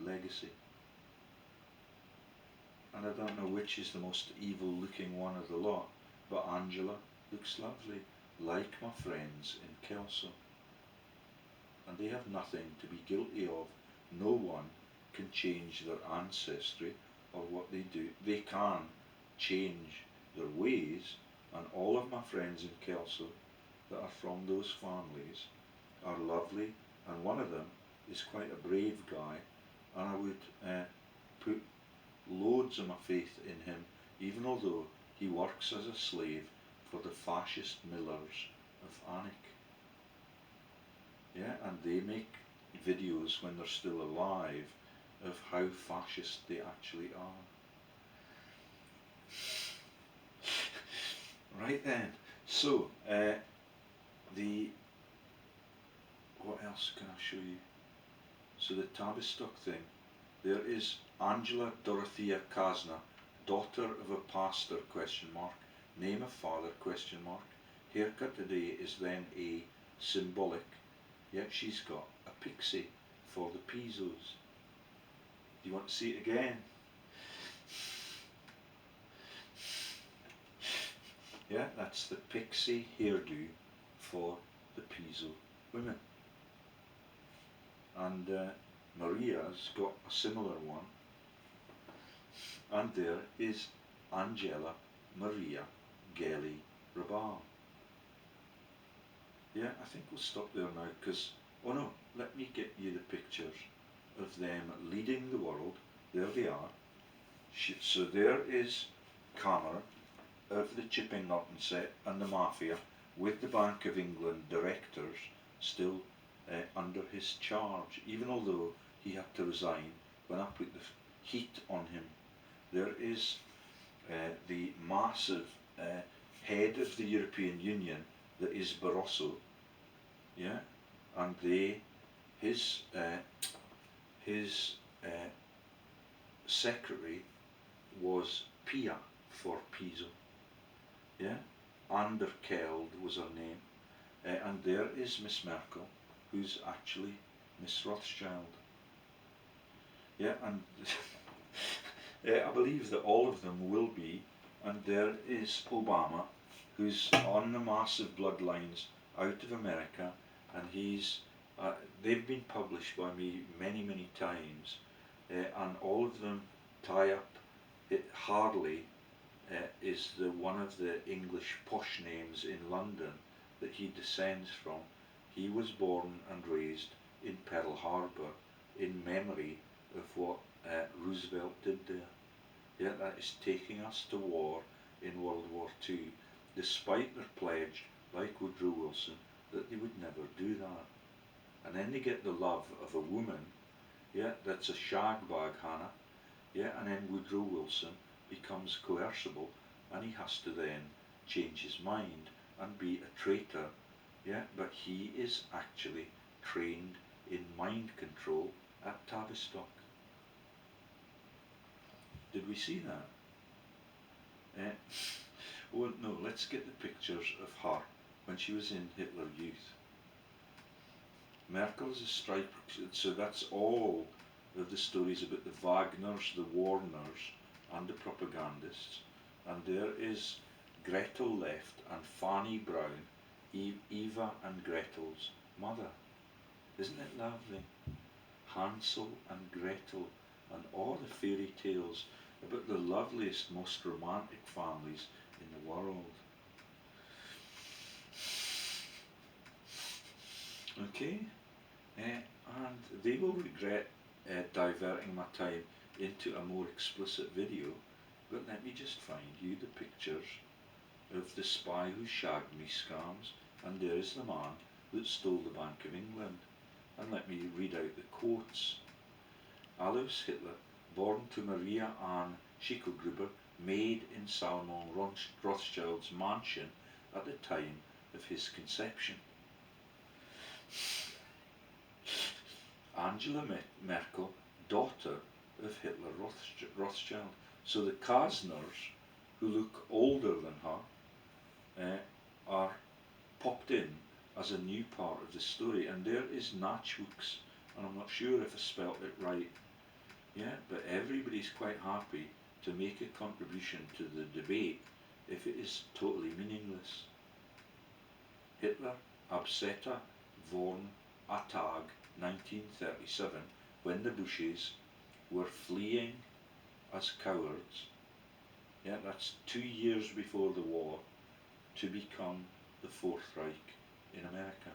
Speaker 1: legacy. And I don't know which is the most evil looking one of the lot, but Angela looks lovely, like my friends in Kelso. And they have nothing to be guilty of. No one can change their ancestry or what they do. They can change their ways, and all of my friends in Kelso that are from those families are lovely, and one of them is quite a brave guy, and I would put loads of my faith in him, even although he works as a slave for the fascist millers of Alnwick. Yeah, and they make videos when they're still alive of how fascist they actually are. Right then, so what else can I show you? So the Tavistock thing, there is Angela Dorothea Kasna, daughter of a pastor, question mark, name of father, question mark, haircut today is then a symbolic, yet she's got a pixie for the Pisos. Do you want to see it again? Yeah, that's the pixie hairdo for the Piso women. And Maria's got a similar one. And there is Angela Maria Gelly Rabal. Yeah, I think we'll stop there now because, oh no, let me get you the pictures of them leading the world. There they are. So there is Cameron of the Chipping Norton set and the Mafia with the Bank of England directors still under his charge, even although he had to resign when I put the heat on him. There is the massive head of the European Union that is Barroso, yeah, and his secretary was Pia for Piso, yeah, Anderkeld was her name, and there is Miss Merkel, who's actually Miss Rothschild, yeah, and I believe that all of them will be, and there is Obama, who's on the massive bloodlines out of America, and they've been published by me many, many times, and all of them tie up. Harley is one of the English posh names in London that he descends from. He was born and raised in Pearl Harbor in memory of what Roosevelt did there. Yeah, that is taking us to war in World War II. despite their pledge, like Woodrow Wilson, that they would never do that. And then they get the love of a woman, yeah, that's a shag bag, Hannah, yeah, and then Woodrow Wilson becomes coercible, and he has to then change his mind and be a traitor, yeah, but he is actually trained in mind control at Tavistock. Did we see that? Eh? Well, no, let's get the pictures of her when she was in Hitler Youth. Merkel's a stripe, so that's all of the stories about the Wagners, the Warners, and the propagandists. And there is Gretel left and Fanny Brown, Eva and Gretel's mother. Isn't it lovely? Hansel and Gretel and all the fairy tales about the loveliest, most romantic families in the world. Okay, and they will regret diverting my time into a more explicit video, but let me just find you the pictures of the spy who shagged me scams, and there is the man that stole the Bank of England. And let me read out the quotes. Alois Hitler, born to Maria Ann Schicklgruber, maid in Salomon Rothschild's mansion at the time of his conception. Angela Merkel, daughter of Hitler Rothschild. So the Kasners, who look older than her, are popped in as a new part of the story. And there is Nachwuchs, and I'm not sure if I spelt it right. Yeah, but everybody's quite happy to make a contribution to the debate if it is totally meaningless. Hitler, Absetta von Attag, 1937, when the Bushes were fleeing as cowards, yeah, that's 2 years before the war, to become the Fourth Reich in America.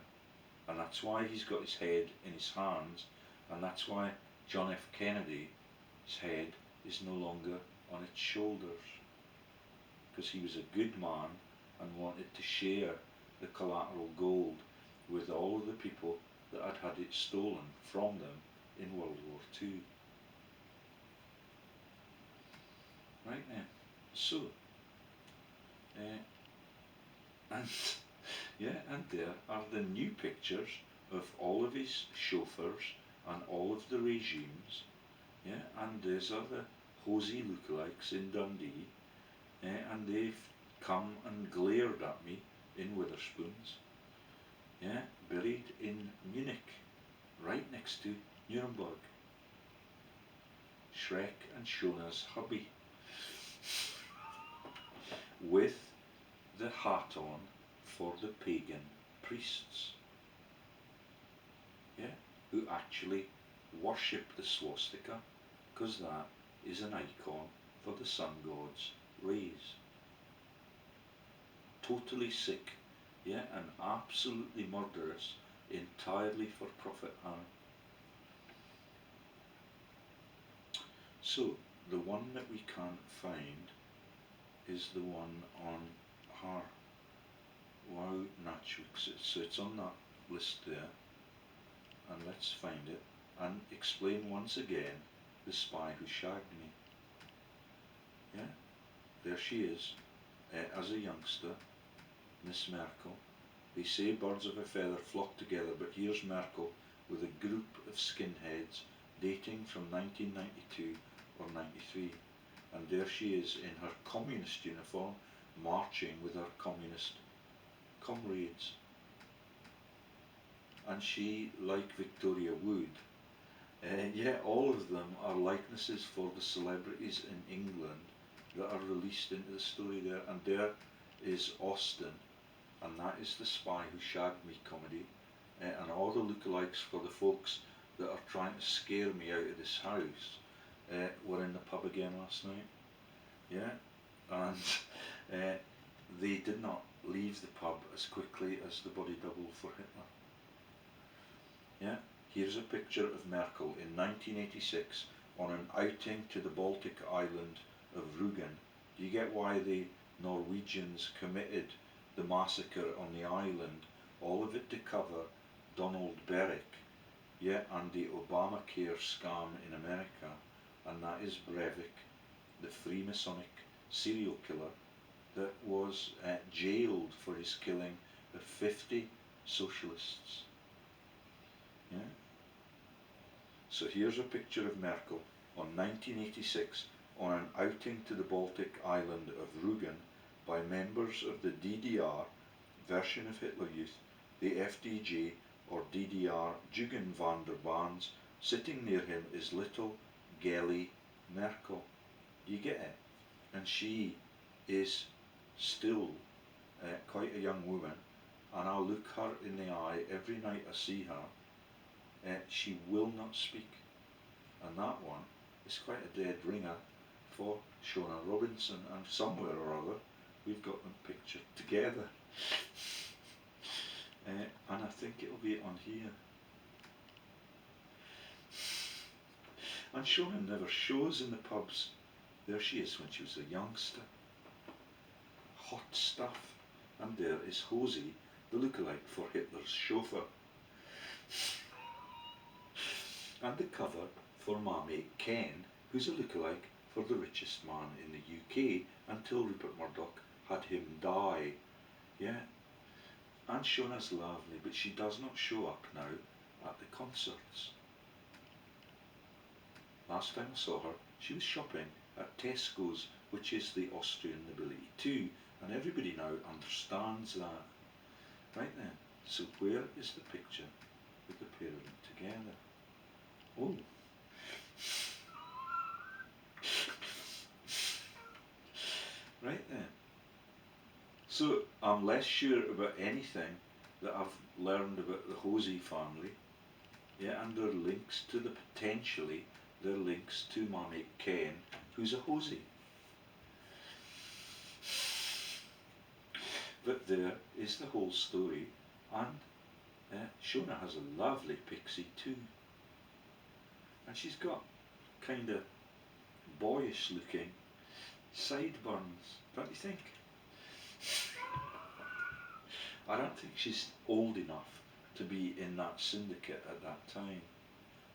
Speaker 1: And that's why he's got his head in his hands, and that's why John F. Kennedy's head is no longer on its shoulders, because he was a good man and wanted to share the collateral gold with all of the people that had it stolen from them in World War II. Right then, so, and yeah, and there are the new pictures of all of his chauffeurs and all of the regimes, yeah, and these are the Hosey lookalikes in Dundee, and they've come and glared at me in Witherspoons, yeah, buried in Munich, right next to Nuremberg. Shrek and Shona's hubby, with the hat on for the pagan priests, yeah, who actually worship the swastika, because that is an icon for the sun god's rays. Totally sick, yeah, and absolutely murderous, entirely for profit, Hannah. So, the one that we can't find is the one on her. Wow, Nachwuchs. So it's on that list there. And let's find it and explain once again the spy who shagged me. Yeah, there she is, as a youngster, Miss Merkel. They say birds of a feather flock together, but here's Merkel with a group of skinheads dating from 1992 or 93. And there she is in her communist uniform, marching with her communist comrades. And she, like Victoria Wood, yeah, all of them are likenesses for the celebrities in England that are released into the story there. And there is Austin, and that is the Spy Who Shagged Me comedy, and all the lookalikes for the folks that are trying to scare me out of this house were in the pub again last night. Yeah, and they did not leave the pub as quickly as the body double for Hitler. Yeah, here's a picture of Merkel in 1986 on an outing to the Baltic island of Rügen. Do you get why they Norwegians committed the massacre on the island, all of it to cover Donald Berwick, yeah, and the Obamacare scam in America, and that is Breivik, the Freemasonic serial killer that was jailed for his killing of 50 socialists. Yeah. So here's a picture of Merkel on 1986 on an outing to the Baltic island of Rügen by members of the DDR version of Hitler Youth, the FDJ or DDR Jugendwanderbands. Sitting near him is little Gelly Merkel. You get it? And she is still quite a young woman, and I'll look her in the eye every night I see her. She will not speak, and that one is quite a dead ringer for Shona Robinson, and somewhere or other we've got them pictured together. And I think it'll be on here. And Shona never shows in the pubs. There she is when she was a youngster. Hot stuff. And there is Hosey, the lookalike for Hitler's chauffeur. And the cover for my mate Ken, who's a lookalike for the richest man in the UK until Rupert Murdoch had him die. Yeah. And Shona's lovely, but she does not show up now at the concerts. Last time I saw her, she was shopping at Tesco's, which is the Austrian nobility too, and everybody now understands that. Right then, so where is the picture with the pair of them together? Oh. Right then. So I'm less sure about anything that I've learned about the Hosey family. Yeah, and their links to the potentially their links to my mate Ken, who's a Hosey. But there is the whole story, and Shona has a lovely pixie too. And she's got kind of boyish looking sideburns, don't you think? I don't think she's old enough to be in that syndicate at that time,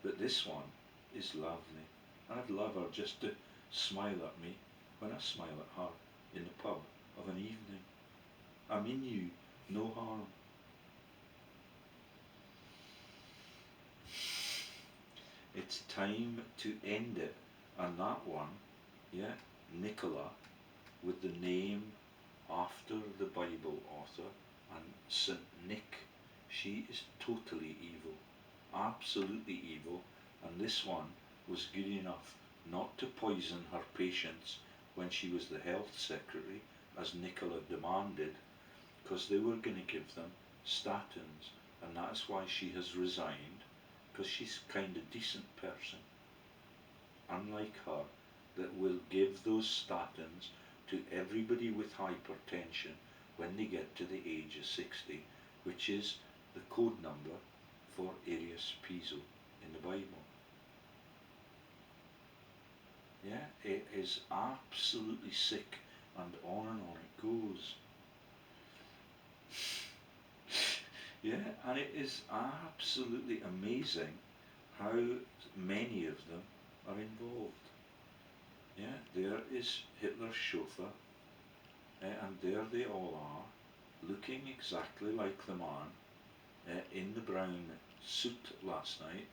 Speaker 1: but this one is lovely, and I'd love her just to smile at me when I smile at her in the pub of an evening. I mean you no harm. It's time to end it, and that one, yeah, Nicola, with the name after the Bible author, and St. Nick, she is totally evil, absolutely evil, and this one was good enough not to poison her patients when she was the health secretary, as Nicola demanded, because they were going to give them statins, and that's why she has resigned, because she's kind of decent person, unlike her, that will give those statins to everybody with hypertension when they get to the age of 60, which is the code number for Arius Piso in the Bible. Yeah, it is absolutely sick, and on it goes. Yeah, and it is absolutely amazing how many of them are involved. Yeah, there is Hitler's chauffeur, and there they all are, looking exactly like the man in the brown suit last night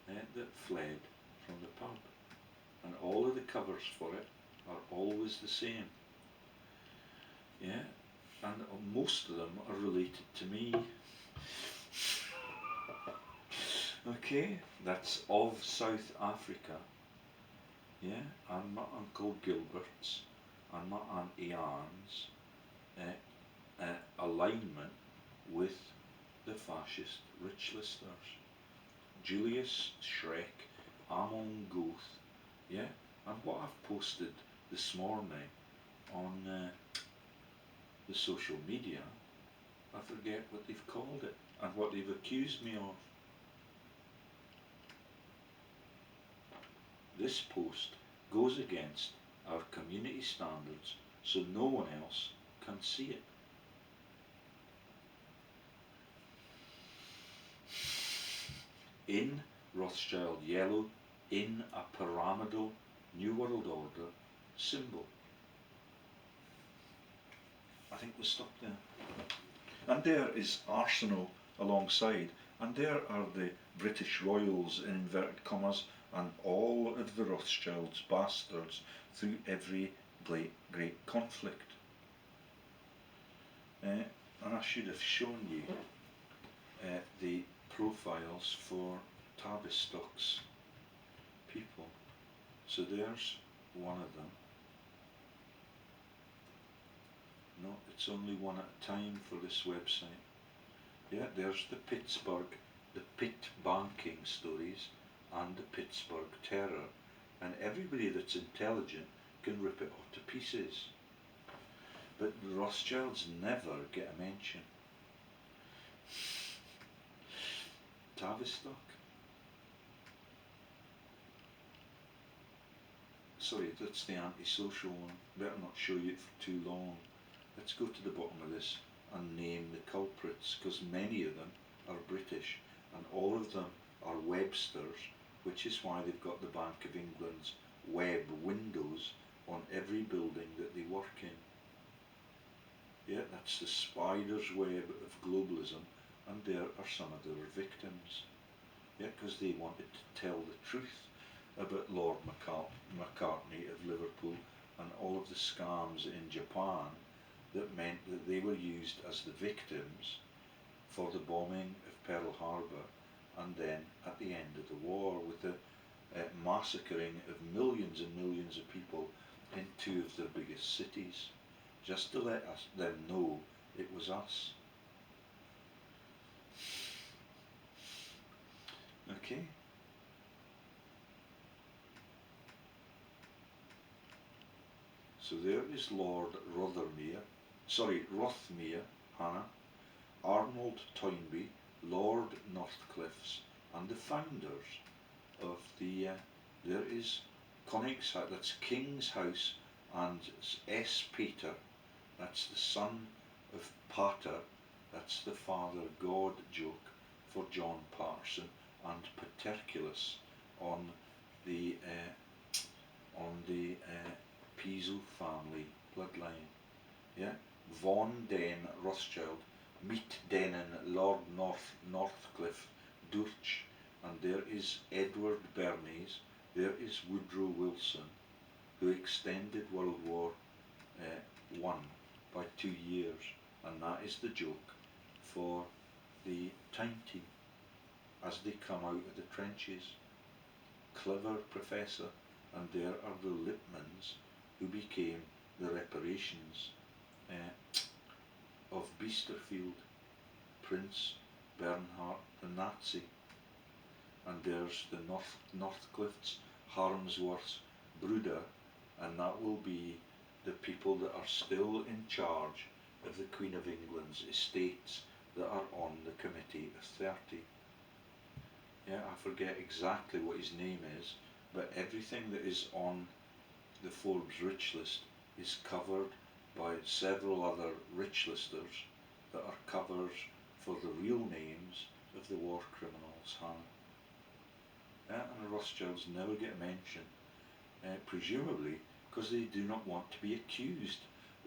Speaker 1: that fled from the pub. And all of the covers for it are always the same. Yeah, and most of them are related to me. Okay, that's of South Africa. Yeah, and my Uncle Gilbert's and my Aunt Ian's alignment with the fascist rich listers. Julius Schreck, Amon Goth, yeah, and what I've posted this morning on the social media, I forget what they've called it and what they've accused me of. This post goes against our community standards so no one else can see it. In Rothschild yellow, in a pyramidal New World Order symbol. I think we'll stop there. And there is Arsenal alongside, and there are the British royals in inverted commas, and all of the Rothschilds bastards through every great conflict. And I should have shown you the profiles for Tavistock's people. So there's one of them. No, it's only one at a time for this website. Yeah, there's the Pittsburgh, the Pitt banking stories and the Pittsburgh terror, and everybody that's intelligent can rip it all to pieces. But the Rothschilds never get a mention. Tavistock. Sorry, that's the antisocial one. Better not show you it for too long. Let's go to the bottom of this and name the culprits, because many of them are British and all of them are Websters, which is why they've got the Bank of England's web windows on every building that they work in. Yeah, that's the spider's web of globalism, and there are some of their victims. Yeah, because they wanted to tell the truth about Lord McCartney of Liverpool and all of the scams in Japan that meant that they were used as the victims for the bombing of Pearl Harbor, and then at the end of the war with the massacring of millions and millions of people in two of their biggest cities, just to let them know it was us. Okay. So there is Lord Rothmere, Hannah, Arnold Toynbee, Lord Northcliffe's, and the founders of the, there is Königshouse, that's King's House, and S. Peter, that's the son of Pater, that's the Father God joke for John Patterson, and Paterculus on the Piso family bloodline. Yeah, Von den Rothschild, meet denen Lord Northcliffe Durch, and there is Edward Bernays, there is Woodrow Wilson, who extended World War I by 2 years, and that is the joke for the Time Team as they come out of the trenches. Clever professor, and there are the Lippmans, who became the reparations of Biesterfeld, Prince Bernhard the Nazi, and there's the Northcliffes, Harmsworth's Bruder, and that will be the people that are still in charge of the Queen of England's estates that are on the Committee of 30. Yeah, I forget exactly what his name is, but everything that is on the Forbes rich list is covered by several other rich listers that are covers for the real names of the war criminals, Hannah. Yeah, and the Rothschilds never get a mention, presumably because they do not want to be accused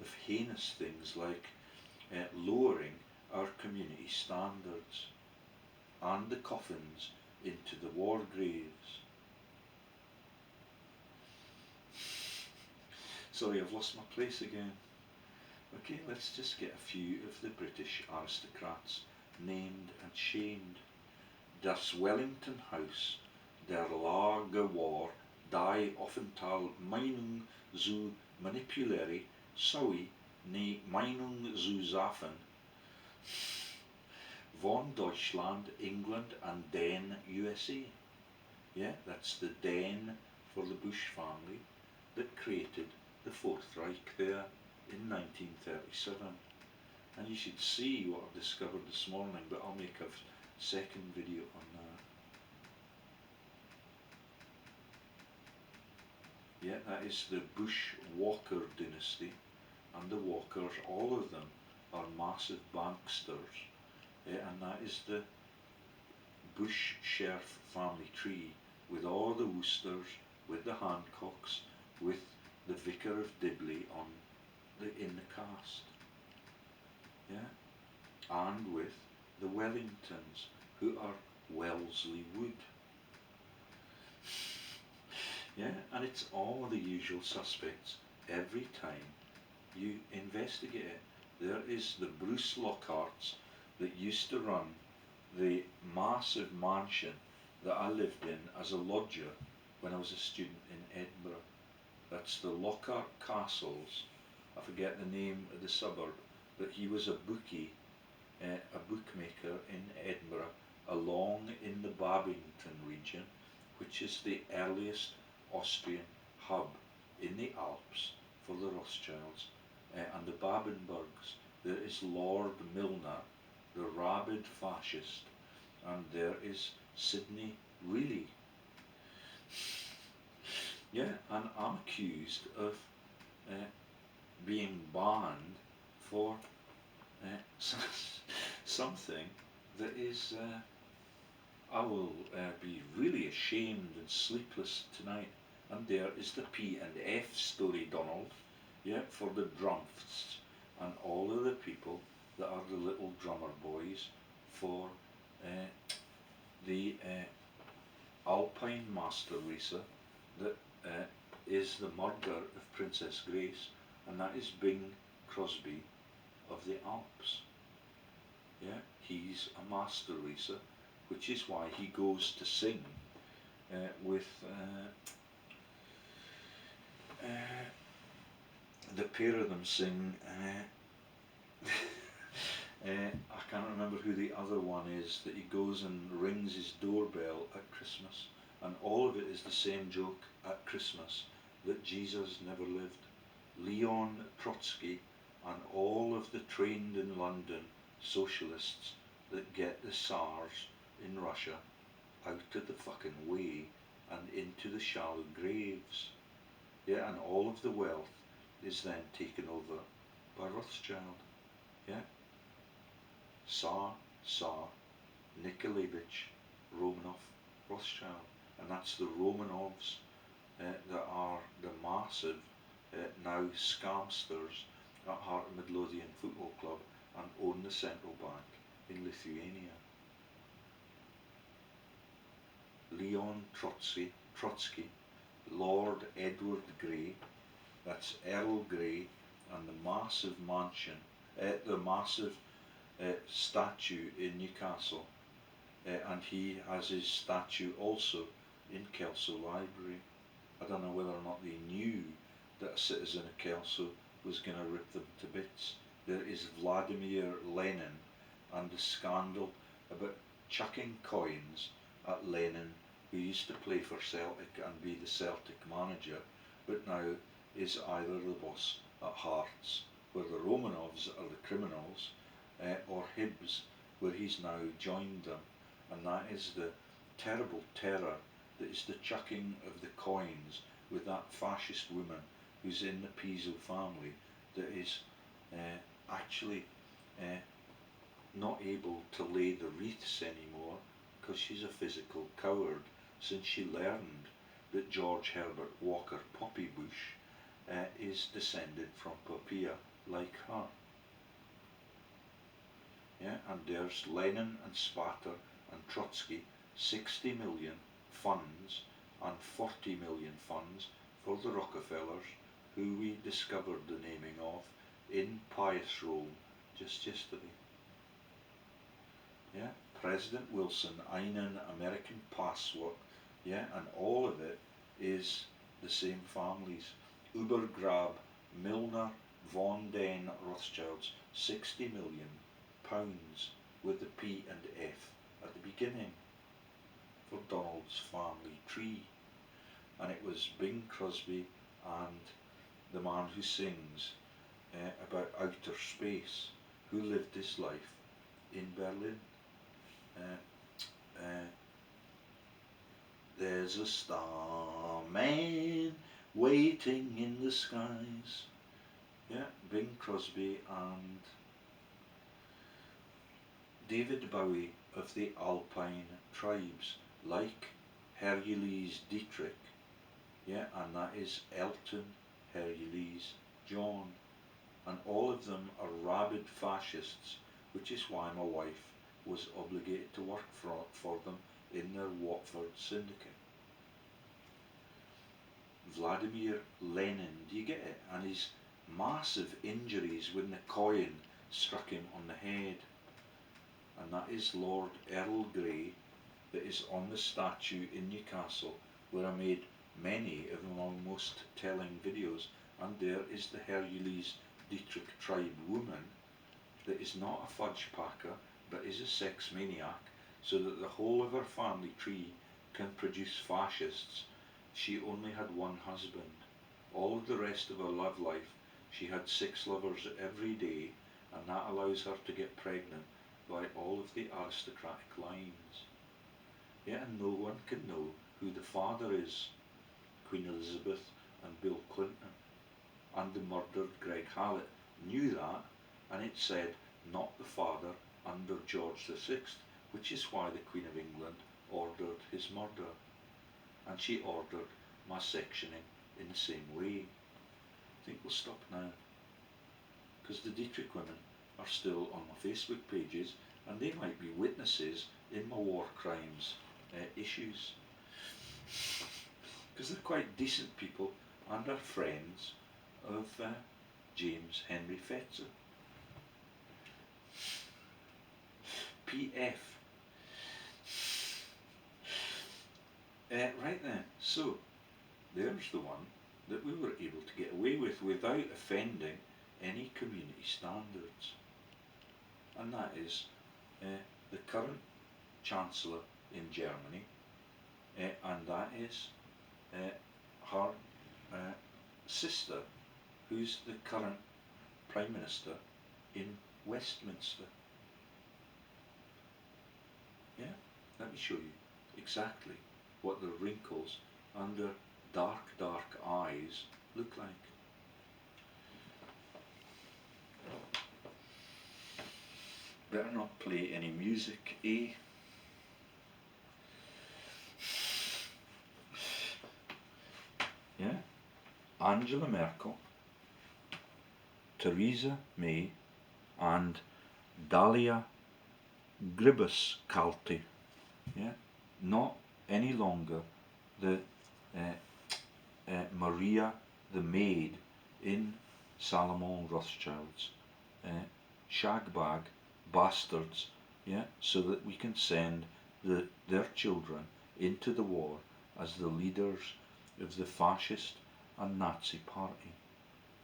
Speaker 1: of heinous things like lowering our community standards and the coffins into the war graves. Sorry, I've lost my place again. Okay, let's just get a few of the British aristocrats named and shamed. Das Wellington House, der Lage war, die Offental Meinung zu manipulieren, sowie ne Meinung zu schaffen, von Deutschland, England, and Den USA. Yeah, that's the Den for the Bush family that created the Fourth Reich there in 1937. And you should see what I've discovered this morning, but I'll make a second video on that. Yeah, that is the Bush-Walker dynasty, and the Walkers, all of them are massive banksters, and that is the Bush Sheriff family tree with all the Worcesters, with the Hancocks, with the Vicar of Dibley in the cast, yeah, and with the Wellingtons, who are Wellesley Wood. Yeah, and it's all the usual suspects every time you investigate it. There is the Bruce Lockharts that used to run the massive mansion that I lived in as a lodger when I was a student in Edinburgh. That's the Lockhart Castles. I forget the name of the suburb, but he was a bookie, a bookmaker in Edinburgh, along in the Babington region, which is the earliest Austrian hub in the Alps for the Rothschilds. And the Babenbergs, there is Lord Milner, the rabid fascist, and there is Sidney Reilly. Yeah, and I'm accused of being banned for something that is, I will be really ashamed and sleepless tonight. And there is the P&F story, Donald, yeah, for the drumths and all of the people that are the little drummer boys for the Alpine Master Racer that is the murder of Princess Grace, and that is Bing Crosby of the Alps. Yeah, he's a master racer, which is why he goes to sing with the pair of them sing. I can't remember who the other one is that he goes and rings his doorbell at Christmas, and all of it is the same joke at Christmas, that Jesus never lived. Leon Trotsky and all of the trained in London socialists that get the SARS in Russia out of the fucking way and into the shallow graves. Yeah, and all of the wealth is then taken over by Rothschild. Yeah. Tsar Nikolaevich Romanov Rothschild, and that's the Romanovs that are the massive now scamsters at Heart of Midlothian Football Club and own the central bank in Lithuania. Leon Trotsky, Lord Edward Grey, that's Earl Grey, and the massive mansion, the massive statue in Newcastle, and he has his statue also in Kelso Library. I don't know whether or not they knew that a citizen of Kelso was going to rip them to bits. There is Vladimir Lenin and the scandal about chucking coins at Lenin, who used to play for Celtic and be the Celtic manager, but now is either the boss at Hearts, where the Romanovs are the criminals, or Hibs, where he's now joined them. And that is the terrible terror that is the chucking of the coins with that fascist woman who's in the Piso family, that is actually not able to lay the wreaths anymore because she's a physical coward, since she learned that George Herbert Walker Poppybush is descended from Popia like her. Yeah, and there's Lenin and Spatter and Trotsky, 60 million funds and 40 million funds for the Rockefellers, who we discovered the naming of in pious Rome just yesterday. Yeah, President Wilson, einen American password, yeah, and all of it is the same families. Ubergrab, Milner, Von den Rothschilds, 60 million pounds with the P and F at the beginning for Donald's family tree. And it was Bing Crosby and the man who sings about outer space, who lived his life in Berlin. There's a starman waiting in the skies Yeah, Bing Crosby and David Bowie of the Alpine tribes, like Hercules Dietrich, yeah, and that is Elton Hercules John, and all of them are rabid fascists, which is why my wife was obligated to work for them in their Watford syndicate. Vladimir Lenin, do you get it? And his massive injuries when the coin struck him on the head. And that is Lord Earl Grey, that is on the statue in Newcastle, where I made many of my most telling videos. And there is the Hercules Dietrich tribe woman that is not a fudge packer, but is a sex maniac, so that the whole of her family tree can produce fascists. She only had one husband. All of the rest of her love life, she had 6 lovers every day, and that allows her to get pregnant by all of the aristocratic lines. Yeah, and no one can know who the father is. Queen Elizabeth and Bill Clinton and the murdered Greg Hallett knew that, and it said not the father under George VI, which is why the Queen of England ordered his murder. And she ordered my sectioning in the same way. I think we'll stop now, because the Dietrich women are still on my Facebook pages, and they might be witnesses in my war crimes issues, because they're quite decent people and are friends of James Henry Fetzer. PF. Right then, so there's the one that we were able to get away with without offending any community standards, and that is the current Chancellor in Germany, and that is her sister, who's the current Prime Minister in Westminster. Yeah, let me show you exactly what the wrinkles under dark, dark eyes look like. Better not play any music, eh? Yeah, Angela Merkel, Theresa May, and Dalia Gribuskalti, yeah, not any longer the Maria the maid in Salomon Rothschild's shagbag bastards, yeah, so that we can send their children into the war as the leaders of the fascist and Nazi party.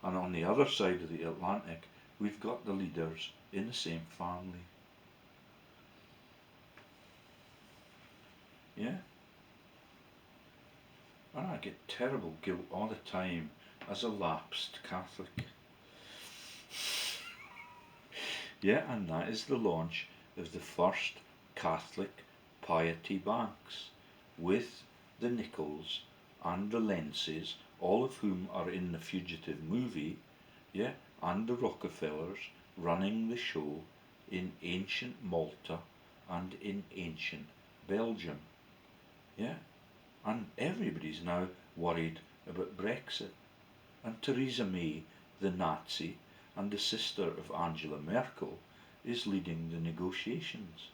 Speaker 1: And on the other side of the Atlantic, we've got the leaders in the same family. Yeah? And I get terrible guilt all the time as a lapsed Catholic. Yeah, and that is the launch of the first Catholic piety banks, with the Nichols and the Lenses, all of whom are in the Fugitive movie, yeah, and the Rockefellers running the show in ancient Malta and in ancient Belgium. Yeah, and everybody's now worried about Brexit. And Theresa May, the Nazi and the sister of Angela Merkel, is leading the negotiations.